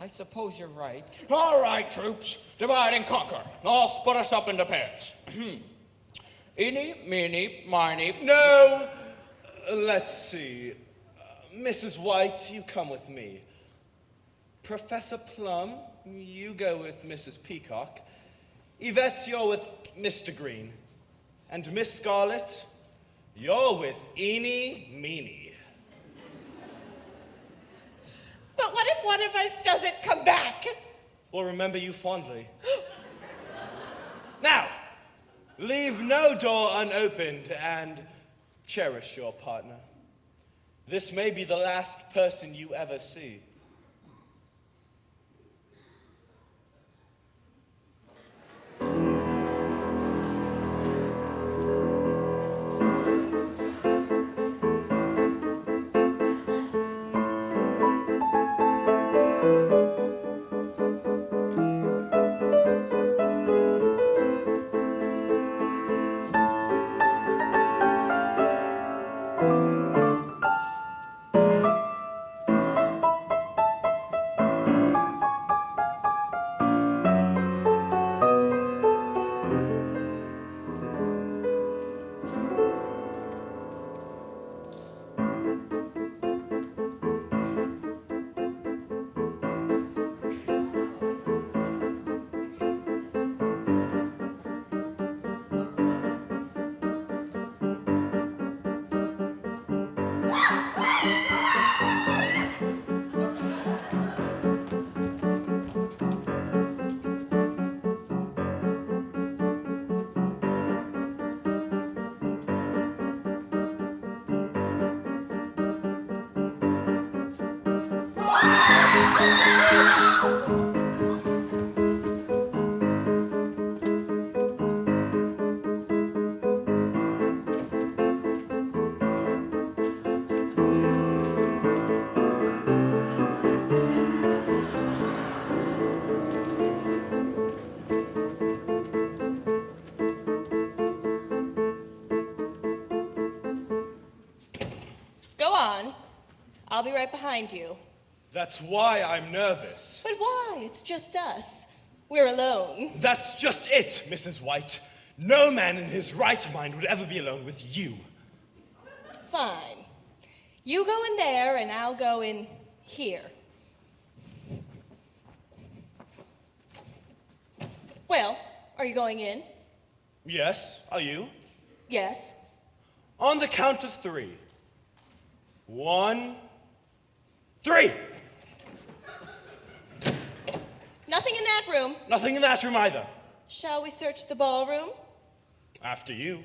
I suppose you're right. All right, troops. Divide and conquer. I'll split us up into pairs. Eeny, meeny, miny. No. Let's see. Mrs. White, you come with me. Professor Plum, you go with Mrs. Peacock. Yvette, you're with Mr. Green. And Miss Scarlet, you're with Eeny Meeny. But what if one of us doesn't come back? We'll remember you fondly. Now, leave no door unopened and cherish your partner. This may be the last person you ever see. Go on. I'll be right behind you. That's why I'm nervous. But why? It's just us. We're alone. That's just it, Mrs. White. No man in his right mind would ever be alone with you. Fine. You go in there and I'll go in here. Well, are you going in? Yes, are you? Yes. On the count of 3. 1, 3! Nothing in that room. Nothing in that room either. Shall we search the ballroom? After you.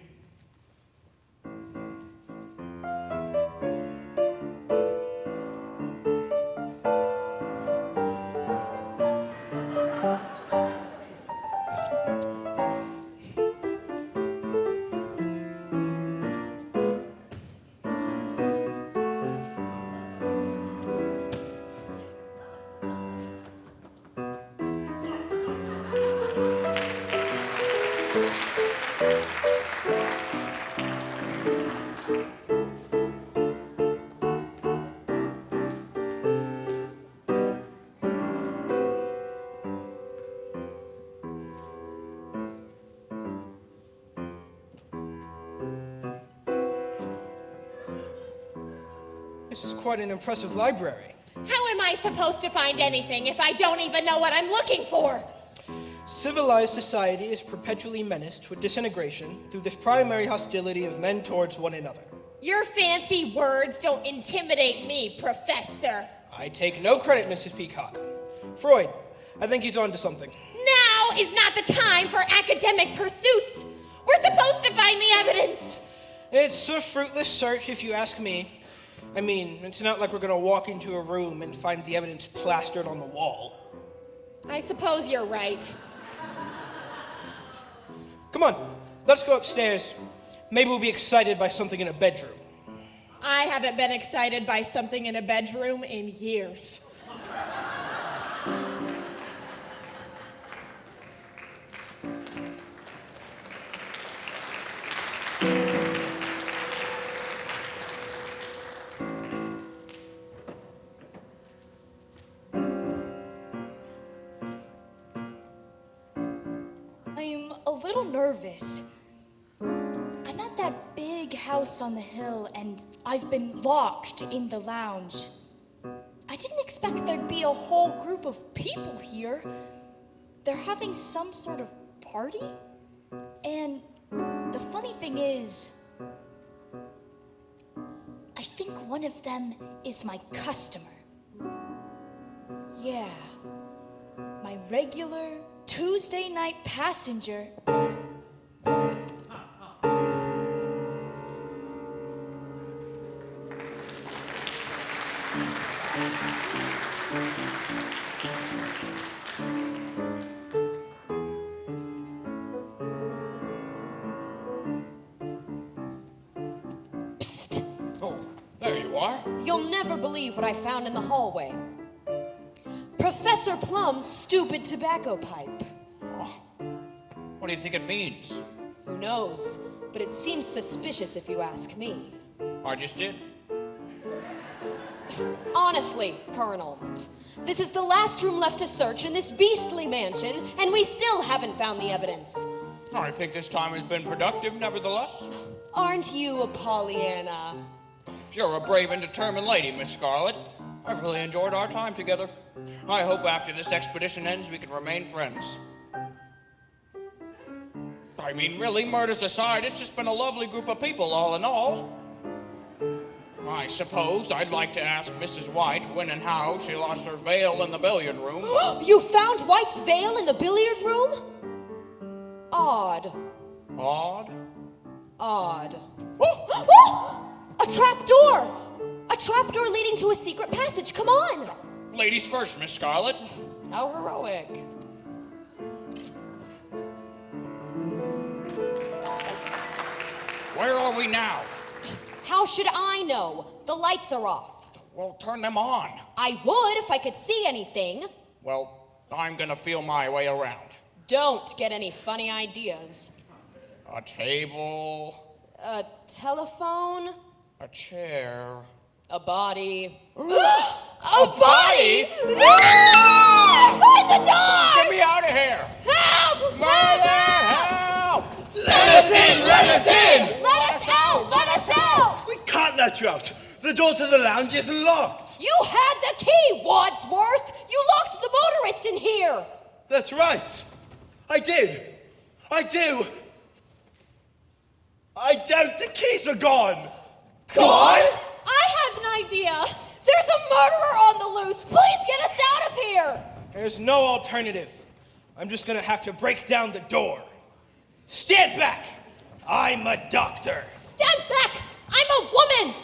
This is quite an impressive library. How am I supposed to find anything if I don't even know what I'm looking for? Civilized society is perpetually menaced with disintegration through this primary hostility of men towards one another. Your fancy words don't intimidate me, Professor. I take no credit, Mrs. Peacock. Freud, I think he's on to something. Now is not the time for academic pursuits. We're supposed to find the evidence. It's a fruitless search, if you ask me. I mean, it's not like we're gonna walk into a room and find the evidence plastered on the wall. I suppose you're right. Come on, let's go upstairs. Maybe we'll be excited by something in a bedroom. I haven't been excited by something in a bedroom in years. I'm a little nervous. I'm at that big house on the hill, and I've been locked in the lounge. I didn't expect there'd be a whole group of people here. They're having some sort of party? And the funny thing is, I think one of them is my customer. Yeah, my regular Tuesday night passenger. Psst! Oh, there you are. You'll never believe what I found in the hallway. Professor Plum's stupid tobacco pipe. What do you think it means? Who knows? But it seems suspicious if you ask me. I just did. Honestly, Colonel, this is the last room left to search in this beastly mansion, and we still haven't found the evidence. I think this time has been productive, nevertheless. Aren't you a Pollyanna? You're a brave and determined lady, Miss Scarlet. I've really enjoyed our time together. I hope after this expedition ends, we can remain friends. I mean, really, murders aside, it's just been a lovely group of people, all in all. I suppose I'd like to ask Mrs. White when and how she lost her veil in the billiard room. You found White's veil in the billiard room? Odd. Odd? Odd. A trap door! A trap door leading to a secret passage. Come on! Ladies first, Miss Scarlet. How heroic. Where are we now? How should I know? The lights are off. Well, turn them on. I would if I could see anything. Well, I'm gonna feel my way around. Don't get any funny ideas. A table, A telephone? a chair. A body. A body? Find the door! Get me out of here! Help! Mother, help! Let us in! Let us in! Let us out! Let us out! We can't let you out. The door to the lounge is locked. You had the key, Wadsworth! You locked the motorist in here! That's right. I did. I do. I don't. The keys are gone. Gone? I have an idea. There's a murderer on the loose! Please get us out of here! There's no alternative. I'm just gonna have to break down the door. Stand back! I'm a doctor. Stand back! I'm a woman!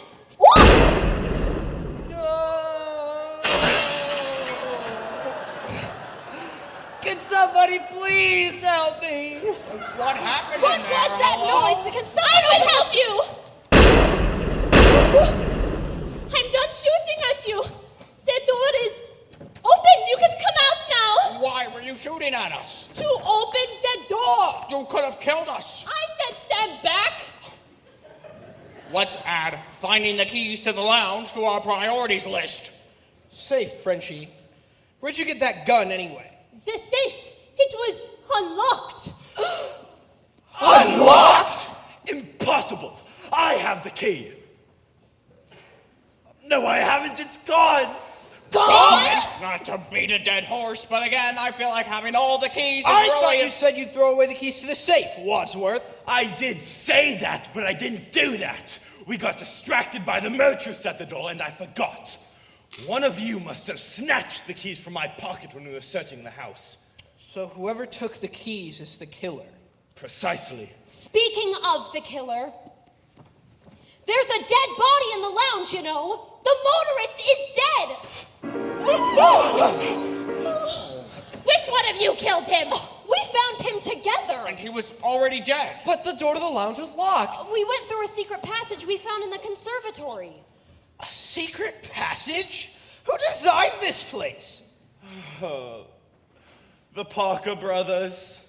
Can somebody please help me? What happened What in there? was that Hello? noise? I would help you! I'm done shooting at you. The door is open. You can come out now. Why were you shooting at us? To open the door. You could have killed us. I said stand back. Let's add finding the keys to the lounge to our priorities list. Say, Frenchie, where'd you get that gun anyway? The safe. It was unlocked. Unlocked? Impossible. I have the key. No, I haven't. It's gone. Gone? Not to beat a dead horse, but again, I feel like having all the keys is I thought really... you said you'd throw away the keys to the safe, Wadsworth. I did say that, but I didn't do that. We got distracted by the motorist at the door, and I forgot. One of you must have snatched the keys from my pocket when we were searching the house. So whoever took the keys is the killer. Precisely. Speaking of the killer, there's a dead body in the lounge, you know. The motorist is dead. Which one of you killed him? We found him together. And he was already dead. But the door to the lounge was locked. We went through a secret passage we found in the conservatory. A secret passage? Who designed this place? The Parker brothers.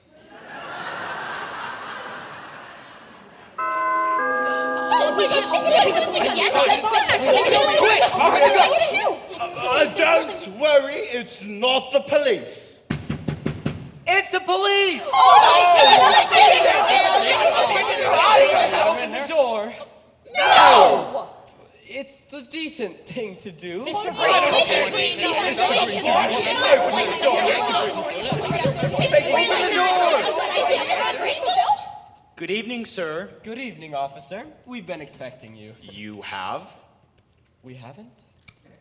Don't worry, it's not the police. It's the police! Open the door. No! It's the decent thing to do. Good evening, sir. Good evening, officer. We've been expecting you. You have? We haven't?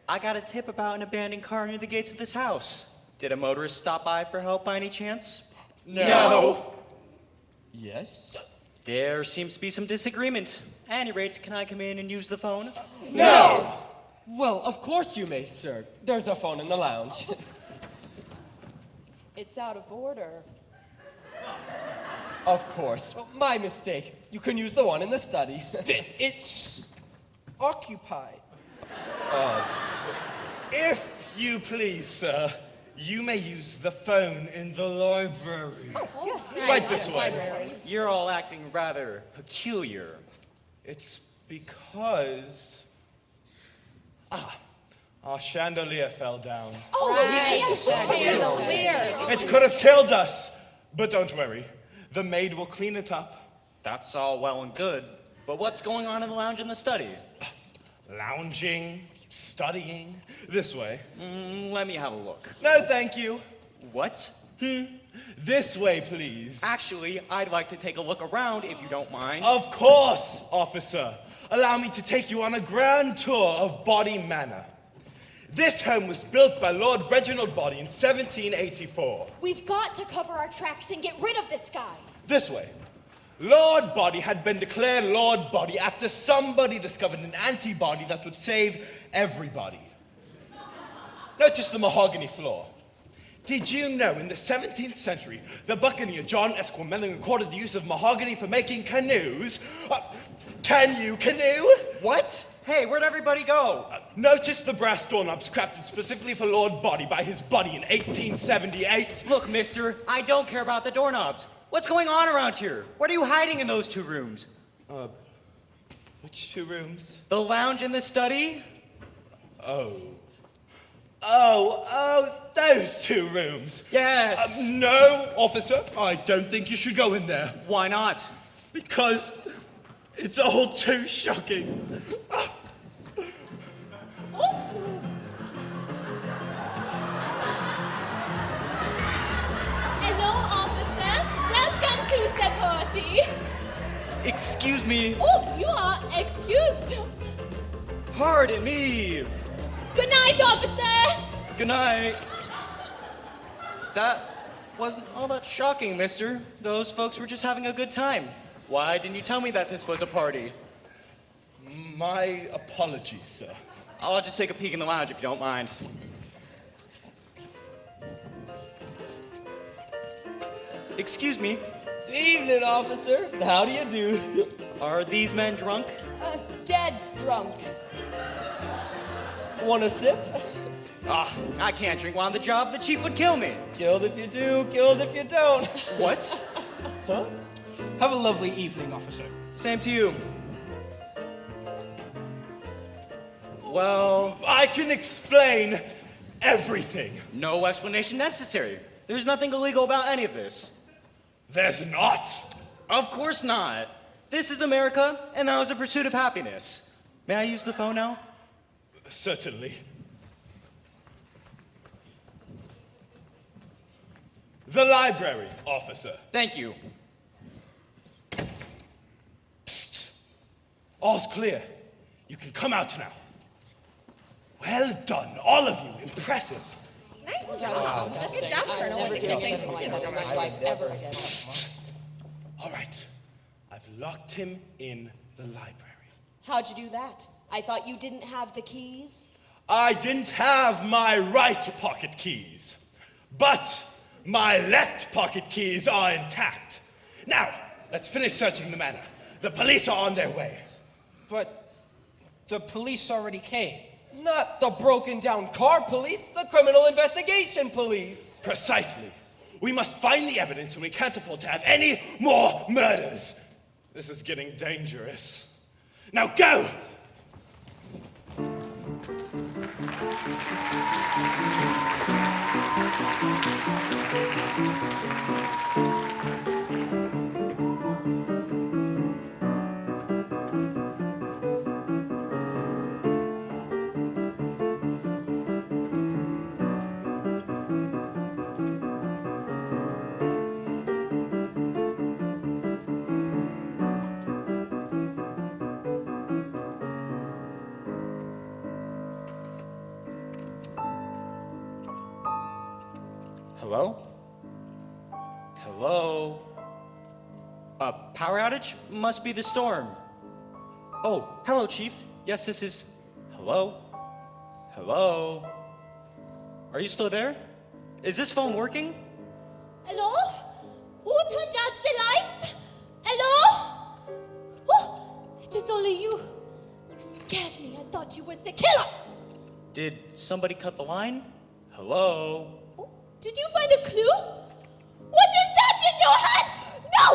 I got a tip about an abandoned car near the gates of this house. Did a motorist stop by for help by any chance? No. Yes? There seems to be some disagreement. At any rate, can I come in and use the phone? No! Well, of course you may, sir. There's a phone in the lounge. It's out of order. Of course. My mistake. You can use the one in the study. It's occupied. If you please, sir, you may use the phone in the library. Yes. Right this way. You're all acting rather peculiar. It's because... our chandelier fell down. It could have killed us, but don't worry. The maid will clean it up. That's all well and good, but what's going on in the lounge and the study? Lounging, studying, this way. Let me have a look. No, thank you. What? This way, please. Actually, I'd like to take a look around if you don't mind. Of course, officer. Allow me to take you on a grand tour of Body Manor. This home was built by Lord Reginald Body in 1784. We've got to cover our tracks and get rid of this guy. This way. Lord Body had been declared Lord Body after somebody discovered an antibody that would save everybody. Notice the mahogany floor. Did you know in the 17th century, the buccaneer John Esquemeling recorded the use of mahogany for making canoes? Can you canoe? What? Hey, where'd everybody go? Notice the brass doorknobs crafted specifically for Lord Body by his buddy in 1878. Look, mister, I don't care about the doorknobs. What's going on around here? What are you hiding in those 2 rooms? Which 2 rooms? The lounge and the study? Oh, those 2 rooms. Yes. No, officer, I don't think you should go in there. Why not? Because it's all too shocking. Hello, officer. Welcome to the party. Excuse me. Oh, you are excused. Pardon me. Good night, officer. Good night. That wasn't all that shocking, mister. Those folks were just having a good time. Why didn't you tell me that this was a party? My apologies, sir. I'll just take a peek in the lounge if you don't mind. Excuse me. Evening, officer. How do you do? Are these men drunk? Dead drunk. Want a sip? I can't drink while on the job. The chief would kill me. Killed if you do, killed if you don't. What? Huh? Have a lovely evening, officer. Same to you. Well, I can explain everything. no explanation necessary. There's nothing illegal about any of this. There's not. Of course not. This is America, and that was a pursuit of happiness. May I use the phone now? Certainly. The library, officer. Thank you. Psst. All's clear. You can come out now. Well done, all of you. Impressive. Nice job. Good job, Colonel. Never do anything like that with my wife ever again. All right. I've locked him in the library. How'd you do that? I thought you didn't have the keys. I didn't have my right pocket keys, but my left pocket keys are intact. Now, let's finish searching the manor. The police are on their way. But the police already came. Not the broken down car police, the criminal investigation police. Precisely. We must find the evidence, and we can't afford to have any more murders. This is getting dangerous. Now go! Hello? Hello? A power outage? Must be the storm. Oh, hello, Chief. Yes, this is... Hello? Hello? Are you still there? Is this phone working? Hello? Who turned out the lights? Hello? Oh, it is only you. You scared me. I thought you were the killer. Did somebody cut the line? Hello? Did you find a clue? What is that in your head? No!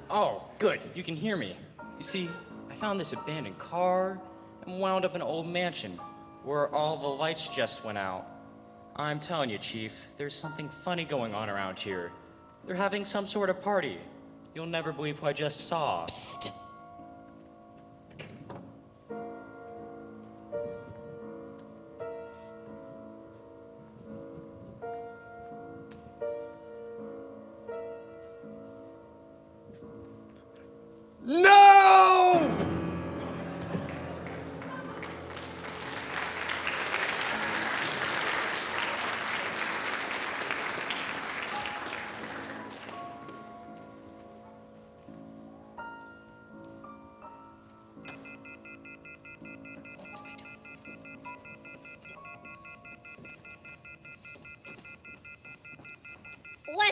Oh, good. You can hear me. You see, I found this abandoned car and wound up in an old mansion where all the lights just went out. I'm telling you, Chief, there's something funny going on around here. They're having some sort of party. You'll never believe who I just saw. Psst. No!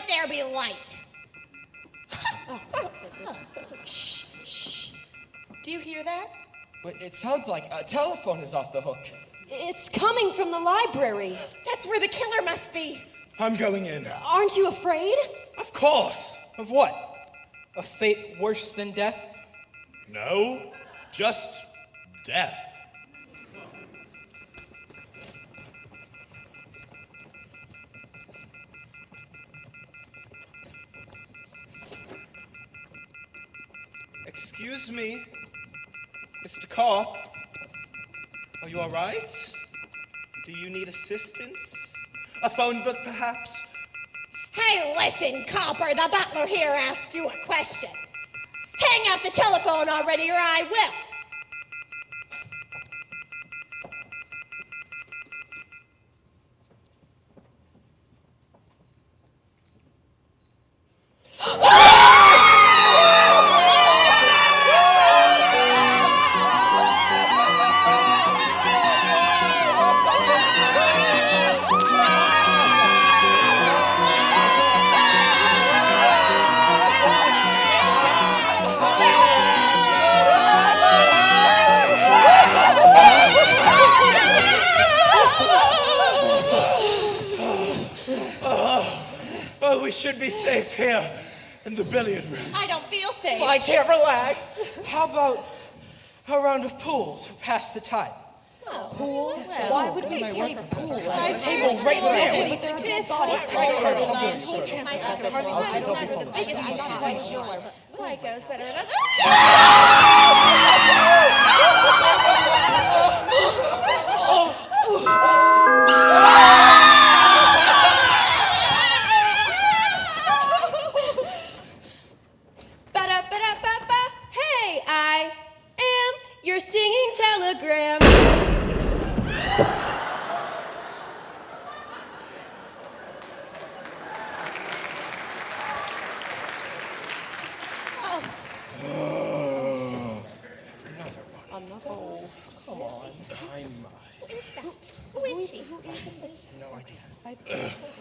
there be light. Shh, shh. Do you hear that? Wait, it sounds like a telephone is off the hook. It's coming from the library. That's where the killer must be. I'm going in. Aren't you afraid? Of course. Of what? A fate worse than death? No, just death. Excuse me, Mr. Cop. Are you all right? Do you need assistance? A phone book, perhaps? Hey, listen, copper, the butler here asked you a question. Hang up the telephone already or I will. Oh, we should be safe here in the billiard room. I don't feel safe. I can't relax. How about a round of pool to pass the time? Pool? Why would we play pool? The table's right there. But there are dead bodies all over the lounge. I'm not quite sure. Like goes better than Ba-da-ba-da-ba-ba. Hey, I am your singing telegram. Another one. Come on. Who is that? Who is she? No idea. I don't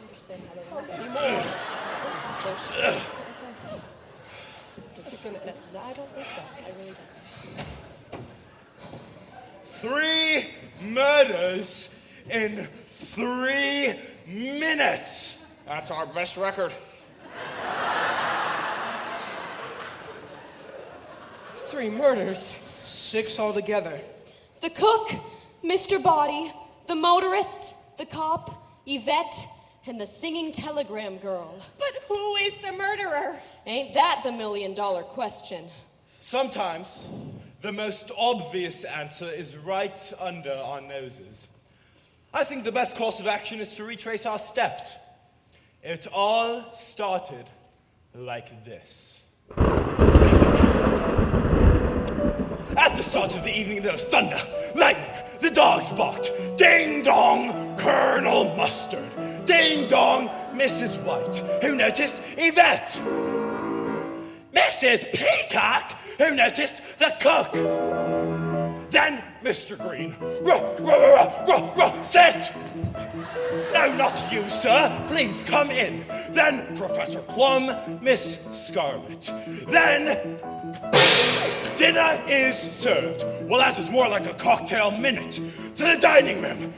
understand how they work anymore. There she is. Does it gonna? No, I don't think so. I really don't. 3 murders in 3 minutes. That's our best record. 3 murders. 6 altogether. The cook, Mr. Body, the motorist, the cop, Yvette, and the singing telegram girl. But who is the murderer? Ain't that the $1 million question? Sometimes the most obvious answer is right under our noses. I think the best course of action is to retrace our steps. It all started like this. At the start of the evening, there was thunder, lightning, the dogs barked. Ding dong, Colonel Mustard. Ding dong, Mrs. White, who noticed Yvette. Mrs. Peacock, who noticed the cook. Then Mr. Green. Sit! No, not you, sir. Please come in. Then Professor Plum, Miss Scarlet. Then dinner is served. Well, that is more like a cocktail minute. To the dining room.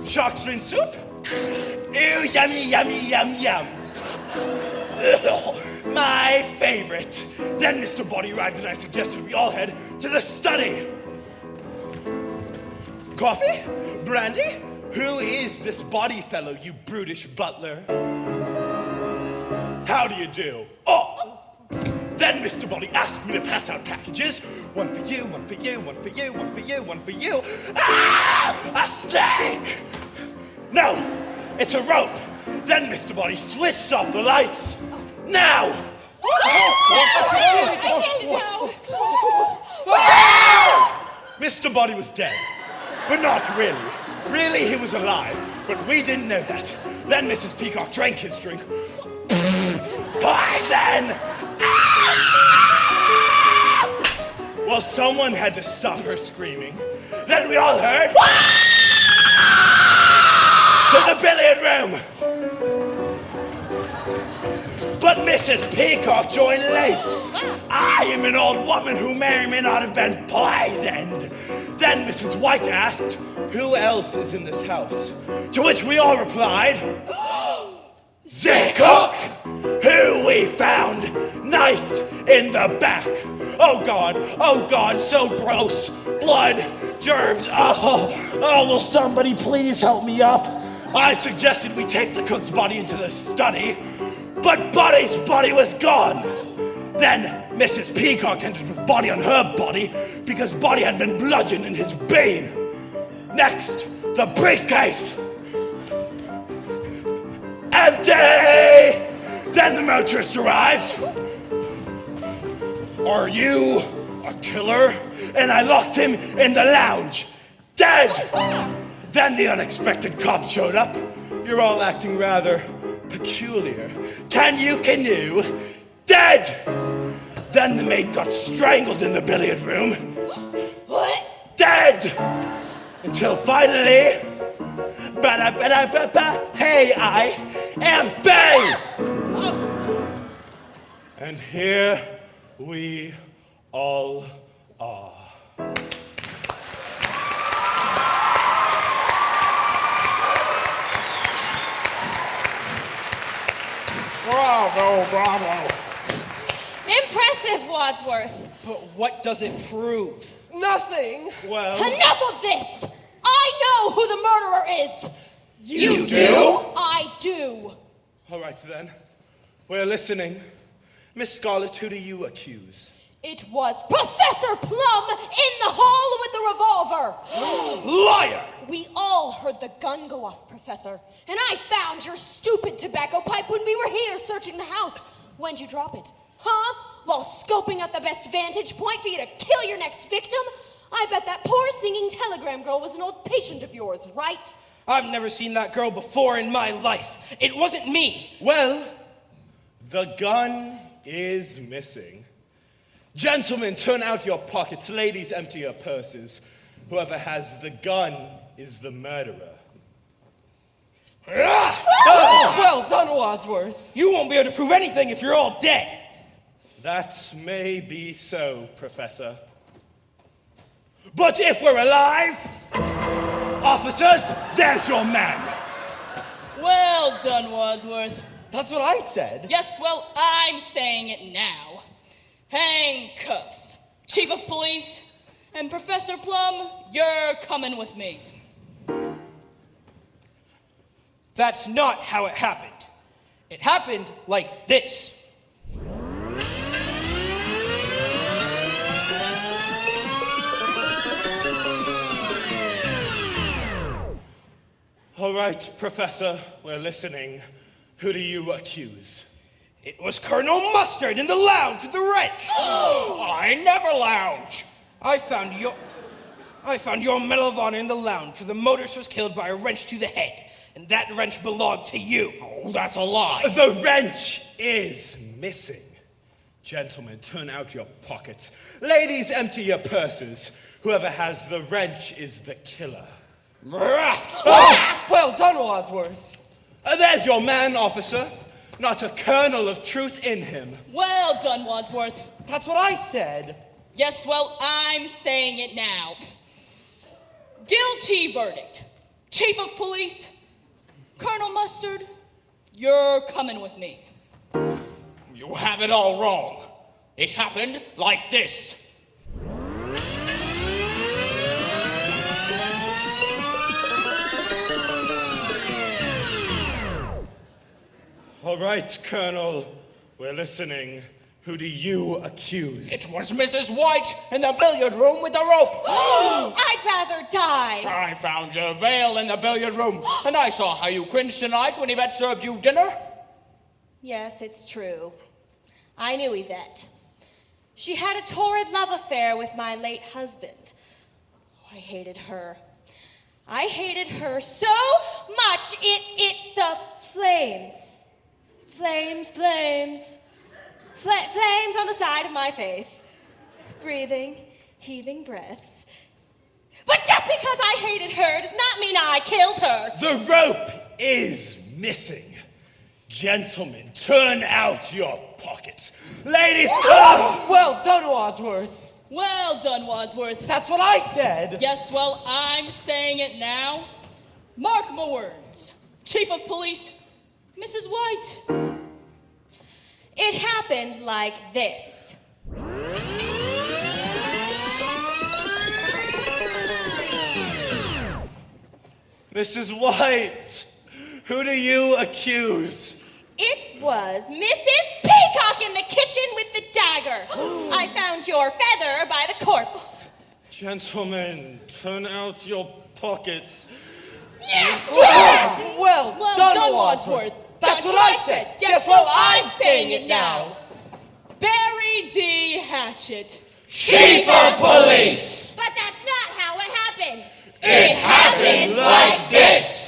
Shark's fin soup? Ew, yummy, yummy, yum, yum. Ugh, my favorite. Then Mr. Body arrived and I suggested we all head to the study. Coffee? Brandy? Who is this body fellow, you brutish butler? How do you do? Oh! Then Mr. Body asked me to pass out packages. One for you, one for you, one for you, one for you, one for you. Ah! A snake! No, it's a rope. Then Mr. Body switched off the lights. Now! Mr. Body was dead, but not really. Really, he was alive, but we didn't know that. Then Mrs. Peacock drank his drink. Poison! Well, someone had to stop her screaming. Then we all heard... To the billiard room! but Mrs. Peacock joined late. I am an old woman who may or may not have been poisoned. Then Mrs. White asked, Who else is in this house? to which we all replied, the cook, who we found knifed in the back. Oh God, so gross. Blood, germs, oh, will somebody please help me up? I suggested we take the cook's body into the study, but Buddy's body was gone. Then Mrs. Peacock entered with Buddy on her body because Buddy had been bludgeoned in his bean. Next, the briefcase. Empty! Then the motorist arrived. Are you a killer? And I locked him in the lounge, dead. Then the unexpected cop showed up. You're all acting rather peculiar. Can you canoe? Dead! Then the maid got strangled in the billiard room. What? Dead! Until finally, hey, I am Bay! And here we all are. Bravo, bravo. Impressive, Wadsworth. But what does it prove? Nothing. Well, Enough of this! I know who the murderer is! You do? I do. all right then. We're listening. Miss Scarlet, who do you accuse? It was Professor Plum in the hall with the revolver! Liar! We all heard the gun go off, Professor. And I found your stupid tobacco pipe when we were here searching the house. When'd you drop it? Huh? While scoping out the best vantage point for you to kill your next victim? I bet that poor singing telegram girl was an old patient of yours, right? I've never seen that girl before in my life. It wasn't me. Well, the gun is missing. Gentlemen, turn out your pockets. Ladies, empty your purses. Whoever has the gun is the murderer. Well done, Wadsworth. You won't be able to prove anything if you're all dead. That may be so, Professor. But if we're alive, officers, there's your man. Well done, Wadsworth. That's what I said. Yes, well, I'm saying it now. Handcuffs. Chief of Police and Professor Plum, you're coming with me. That's not how it happened. It happened like this. All right, Professor, we're listening. Who do you accuse? It was Colonel Mustard in the lounge with the wrench. I never lounge. I found your Medal of Honor in the lounge where the motorist was killed by a wrench to the head. And that wrench belonged to you. Oh, that's a lie. The wrench is missing. Gentlemen, turn out your pockets. Ladies, empty your purses. Whoever has the wrench is the killer. Well done, Wadsworth. There's your man, officer. Not a kernel of truth in him. Well done, Wadsworth. That's what I said. Yes, well, I'm saying it now. Guilty verdict. Chief of Police, Colonel Mustard, you're coming with me. You have it all wrong. It happened like this. All right, Colonel, we're listening. Who do you accuse? It was Mrs. White in the billiard room with the rope. I'd rather die. I found your veil in the billiard room, and I saw how you cringed tonight when Yvette served you dinner. Yes, it's true. I knew Yvette. She had a torrid love affair with my late husband. I hated her. I hated her so much it the flames. Flames, flames. Flames on the side of my face. Breathing, heaving breaths. But just because I hated her does not mean I killed her. The rope is missing. Gentlemen, turn out your pockets. Ladies, Well done, Wadsworth. Well done, Wadsworth. That's what I said. Yes, well, I'm saying it now. Mark my words. Chief of Police, Mrs. White. It happened like this. Mrs. White, who do you accuse? It was Mrs. Peacock in the kitchen with the dagger. I found your feather by the corpse. Gentlemen, turn out your pockets. Yes! Well done, Wadsworth. That's what I said. Yes, well, I'm saying it now. Barry D. Hatchet. Chief of Police! But that's not how it happened. It happened like this.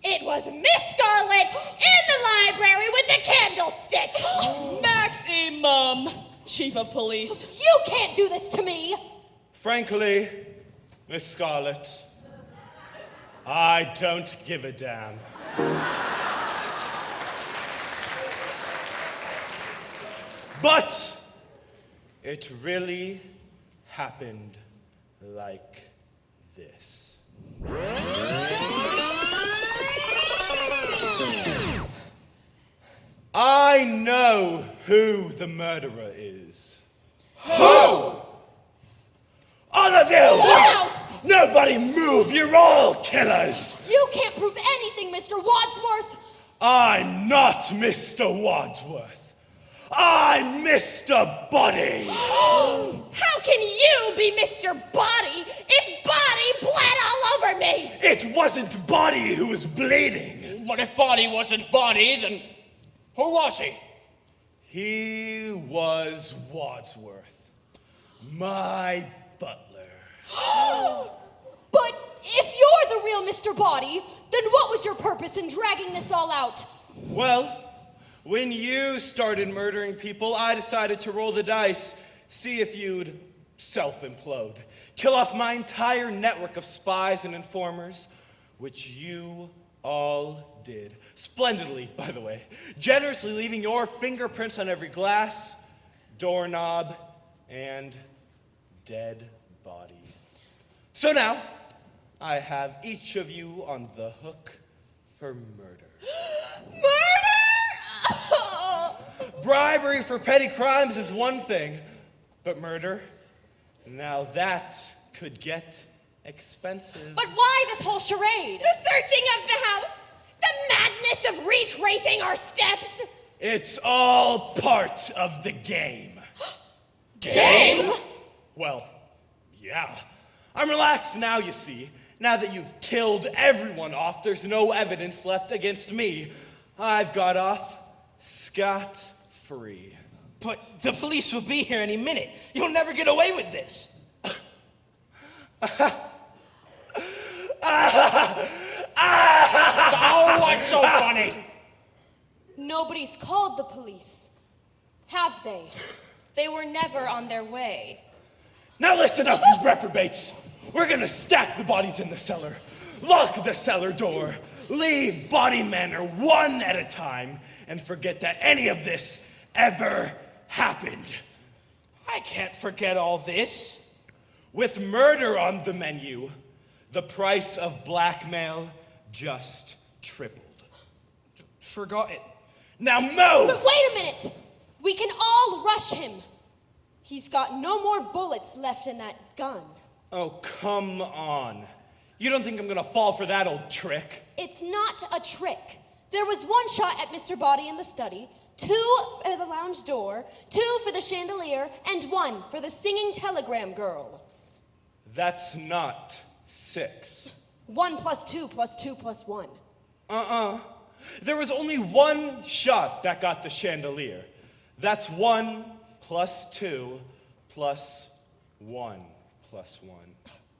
It was Miss Scarlet in the library with the candlestick. Maximum, Chief of Police. You can't do this to me! Frankly, Miss Scarlet, I don't give a damn. But it really happened like this. I know who the murderer is. Who? All of you! No! Nobody move! You're all killers! You can't prove anything, Mr. Wadsworth! I'm not Mr. Wadsworth. I'm Mr. Body. How can you be Mr. Body if Body bled all over me? It wasn't Body who was bleeding. But if Body wasn't Body, then who was he? He was Wadsworth, my butler. But if you're the real Mr. Body, then what was your purpose in dragging this all out? Well, when you started murdering people, I decided to roll the dice, see if you'd self-implode, kill off my entire network of spies and informers, which you all did. Splendidly, by the way. Generously leaving your fingerprints on every glass, doorknob, and dead body. So now, I have each of you on the hook for murder. Bribery for petty crimes is one thing, but murder, now that could get expensive. But why this whole charade? The searching of the house, the madness of retracing our steps. It's all part of the game. Game? Well, yeah. I'm relaxed now, you see. Now that you've killed everyone off, there's no evidence left against me. I've got off scot-free. But the police will be here any minute. You'll never get away with this. Oh, what's so funny? Nobody's called the police, have they? They were never on their way. Now listen up, you reprobates. We're gonna stack the bodies in the cellar, lock the cellar door, leave Body Manor one at a time, and forget that any of this ever happened. I can't forget all this. With murder on the menu, the price of blackmail just tripled. Forgot it. Now move! Wait a minute! We can all rush him. He's got no more bullets left in that gun. Oh, come on. You don't think I'm gonna fall for that old trick? It's not a trick. There was one shot at Mr. Body in the study, 2 for the lounge door, 2 for the chandelier, and 1 for the singing telegram girl. That's not 6. 1 plus 2 plus 2 plus 1. There was only one shot that got the chandelier. That's 1 plus 2 plus 1 plus 1.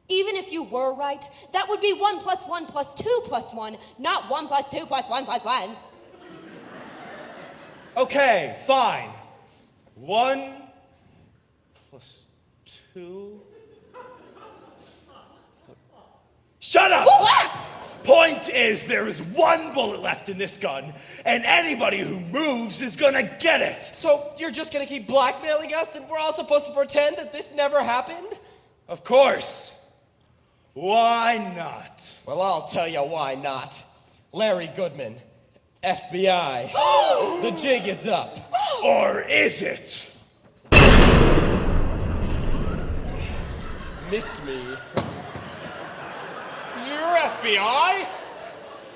Even if you were right, that would be 1 plus 1 plus 2 plus 1, not 1 plus 2 plus 1 plus 1. Okay, fine. 1 plus 2 Shut up! Point is, there is one bullet left in this gun, and anybody who moves is gonna get it. So you're just gonna keep blackmailing us and we're all supposed to pretend that this never happened? Of course. Why not? Well, I'll tell you why not. Larry Goodman, FBI. The jig is up. Or is it? Miss me. You're FBI?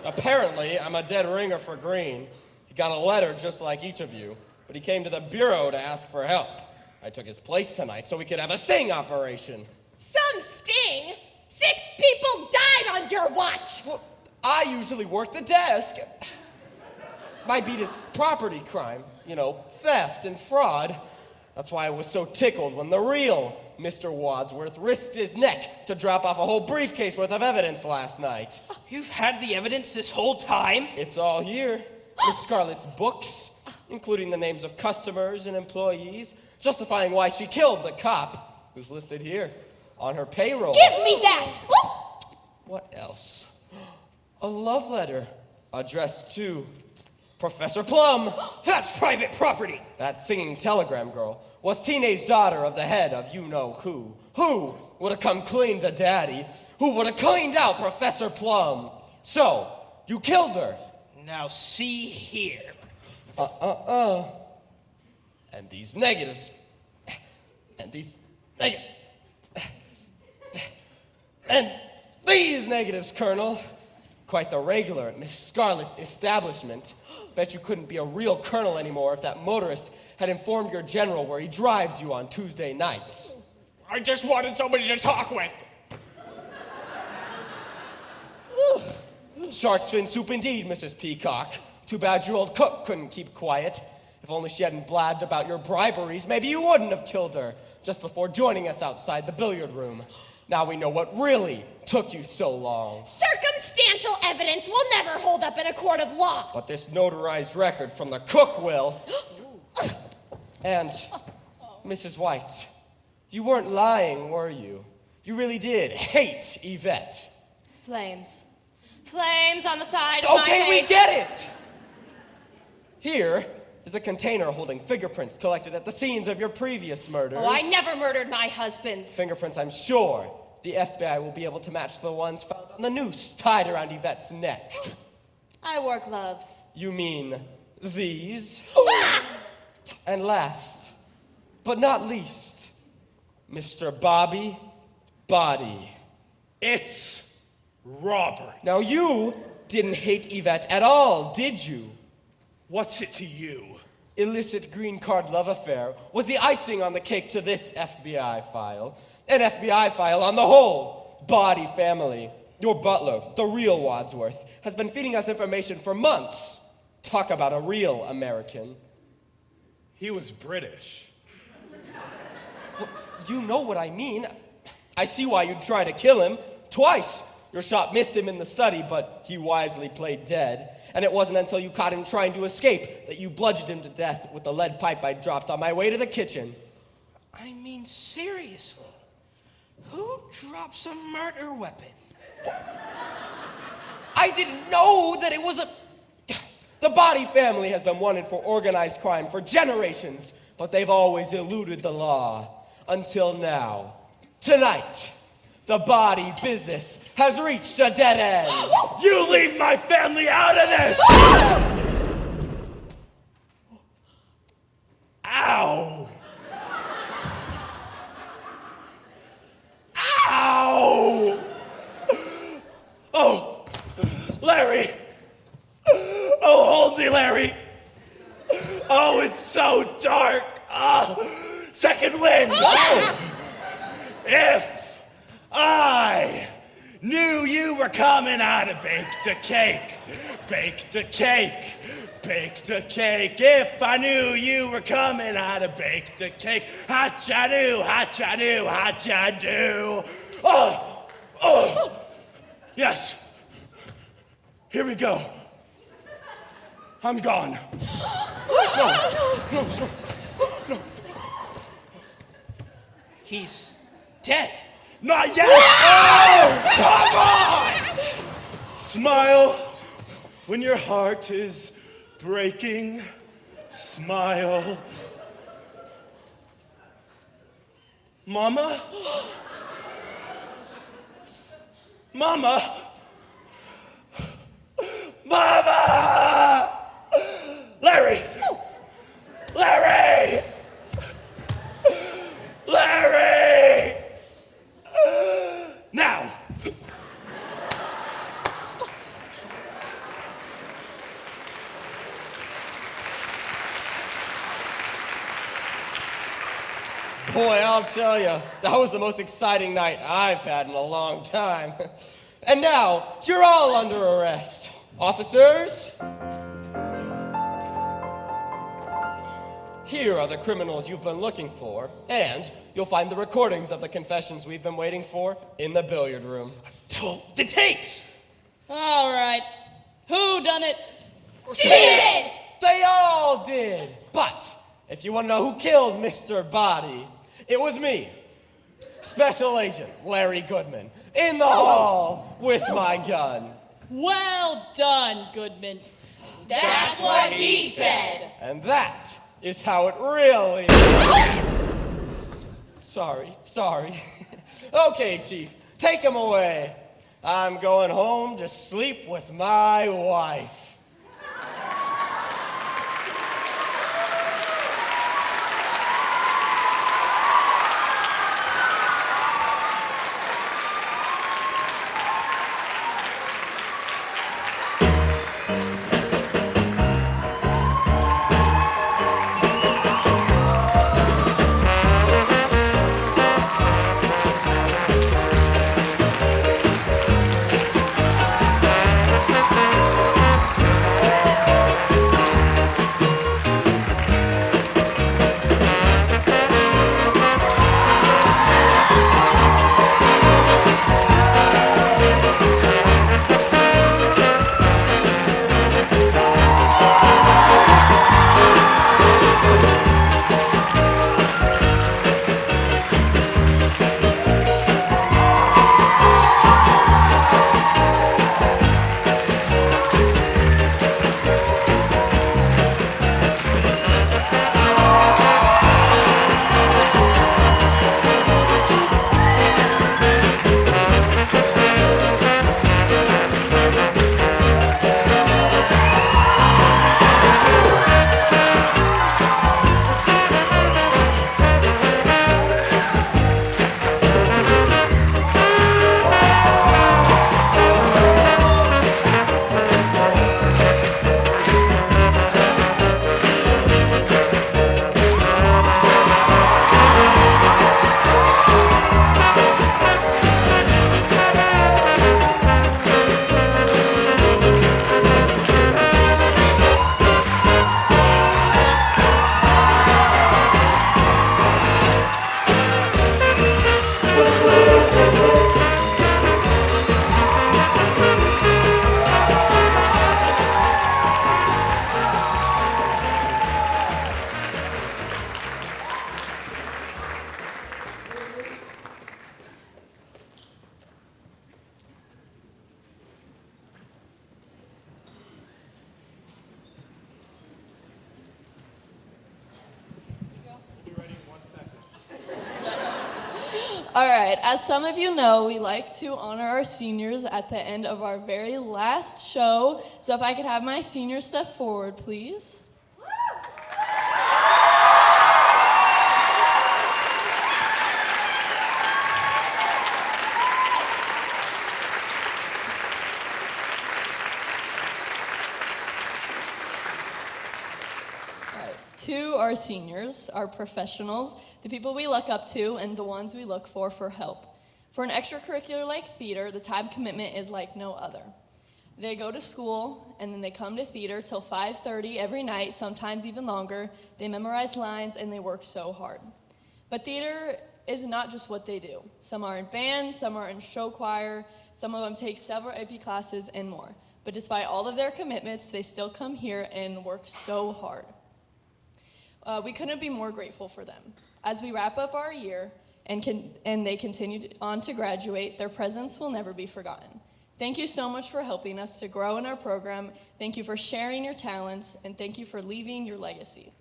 Apparently, I'm a dead ringer for Green. He got a letter just like each of you, but he came to the bureau to ask for help. I took his place tonight so we could have a sting operation. Some sting? 6 people died on your watch. Well, I usually work the desk. My beat is property crime, theft and fraud. That's why I was so tickled when the real Mr. Wadsworth risked his neck to drop off a whole briefcase worth of evidence last night. You've had the evidence this whole time? It's all here. Miss Scarlett's books, including the names of customers and employees, justifying why she killed the cop, who's listed here on her payroll. Give me that! What else? A love letter addressed to Professor Plum. That's private property. That singing telegram girl was teenage daughter of the head of you-know-who. Who would have come clean to Daddy? Who would have cleaned out Professor Plum? So, you killed her. Now see here. And these negatives. And these negatives. And these negatives, Colonel. Quite the regular at Miss Scarlett's establishment. Bet you couldn't be a real colonel anymore if that motorist had informed your general where he drives you on Tuesday nights. I just wanted somebody to talk with. Shark's fin soup indeed, Mrs. Peacock. Too bad your old cook couldn't keep quiet. If only she hadn't blabbed about your briberies, maybe you wouldn't have killed her just before joining us outside the billiard room. Now we know what really took you so long. Circumstantial evidence will never hold up in a court of law. But this notarized record from the cook will. And, Mrs. White, you weren't lying, were you? You really did hate Yvette. Flames. Flames on the side of my Okay, face. we get it! Here is a container holding fingerprints collected at the scenes of your previous murders. Oh, I never murdered my husband's. Fingerprints, I'm sure the FBI will be able to match the ones found on the noose tied around Yvette's neck. I wore gloves. You mean these? And last, but not least, Mr. Bobby Body. It's Robert. Now you didn't hate Yvette at all, did you? What's it to you? Illicit green card love affair was the icing on the cake to this FBI file. An FBI file on the whole Body family. Your butler, the real Wadsworth, has been feeding us information for months. Talk about a real American. He was British. Well, you know what I mean. I see why you'd try to kill him. Twice. Your shot missed him in the study, but he wisely played dead. And it wasn't until you caught him trying to escape that you bludgeoned him to death with the lead pipe I dropped on my way to the kitchen. I mean, seriously. Who drops a murder weapon? I didn't know that it was a... The Body family has been wanted for organized crime for generations, but they've always eluded the law. Until now. Tonight, the Body business has reached a dead end. You leave my family out of this! Ow! Ow! Oh, Larry! Oh, hold me, Larry! Oh, it's so dark! Second wind! If I knew you were coming, I'd have baked a cake. Baked a cake. Baked a cake. If I knew you were coming, I'd have baked a cake. Ha-cha-do, ha-cha-do, ha-cha-do. Oh, oh, yes. Here we go. I'm gone. No. He's dead. Not yet! Oh, come on! Smile when your heart is breaking. Smile. Mama? Mama? Mama! Larry! Larry! Larry! Now! Boy, I'll tell you, that was the most exciting night I've had in a long time. And now, you're all under arrest. Officers? Here are the criminals you've been looking for, and you'll find the recordings of the confessions we've been waiting for in the billiard room. The tapes! All right. Who done it? She did! They all did! But, if you want to know who killed Mr. Body, it was me, Special Agent Larry Goodman, in the hall with my gun. Well done, Goodman. That's what he said. And that is how it really... Sorry. Okay, Chief, take him away. I'm going home to sleep with my wife. All right, as some of you know, we like to honor our seniors at the end of our very last show. So if I could have my seniors step forward, please. To our seniors, our professionals, the people we look up to, and the ones we look for help. For an extracurricular like theater, the time commitment is like no other. They go to school, and then they come to theater till 5:30 every night, sometimes even longer. They memorize lines, and they work so hard. But theater is not just what they do. Some are in band, some are in show choir, some of them take several AP classes, and more. But despite all of their commitments, they still come here and work so hard. We couldn't be more grateful for them. As we wrap up our year and they continue on to graduate, their presence will never be forgotten. Thank you so much for helping us to grow in our program. Thank you for sharing your talents, and thank you for leaving your legacy.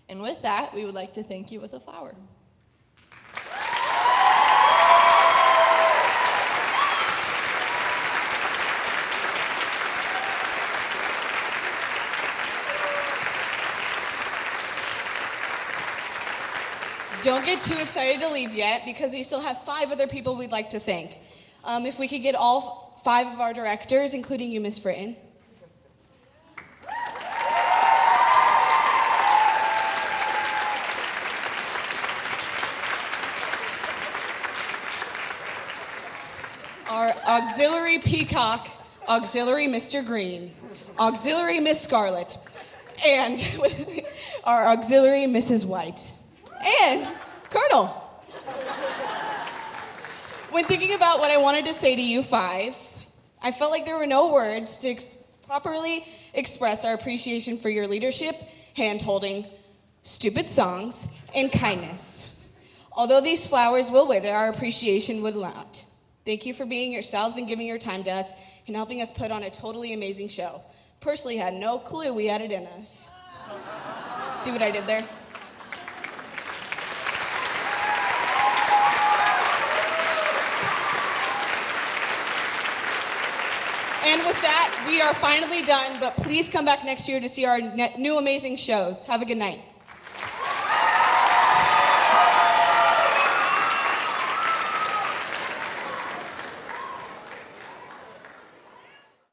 And with that, we would like to thank you with a flower. Don't get too excited to leave yet, because we still have 5 other people we'd like to thank. If we could get all 5 of our directors, including you, Miss Fritton. Our auxiliary Peacock, auxiliary Mr. Green, auxiliary Miss Scarlet, and our auxiliary Mrs. White, and Colonel. When thinking about what I wanted to say to you 5, I felt like there were no words to properly express our appreciation for your leadership, hand-holding, stupid songs, and kindness. Although these flowers will wither, our appreciation would not. Thank you for being yourselves and giving your time to us and helping us put on a totally amazing show. Personally had no clue we had it in us. See what I did there? And with that, we are finally done, but please come back next year to see our new amazing shows. Have a good night.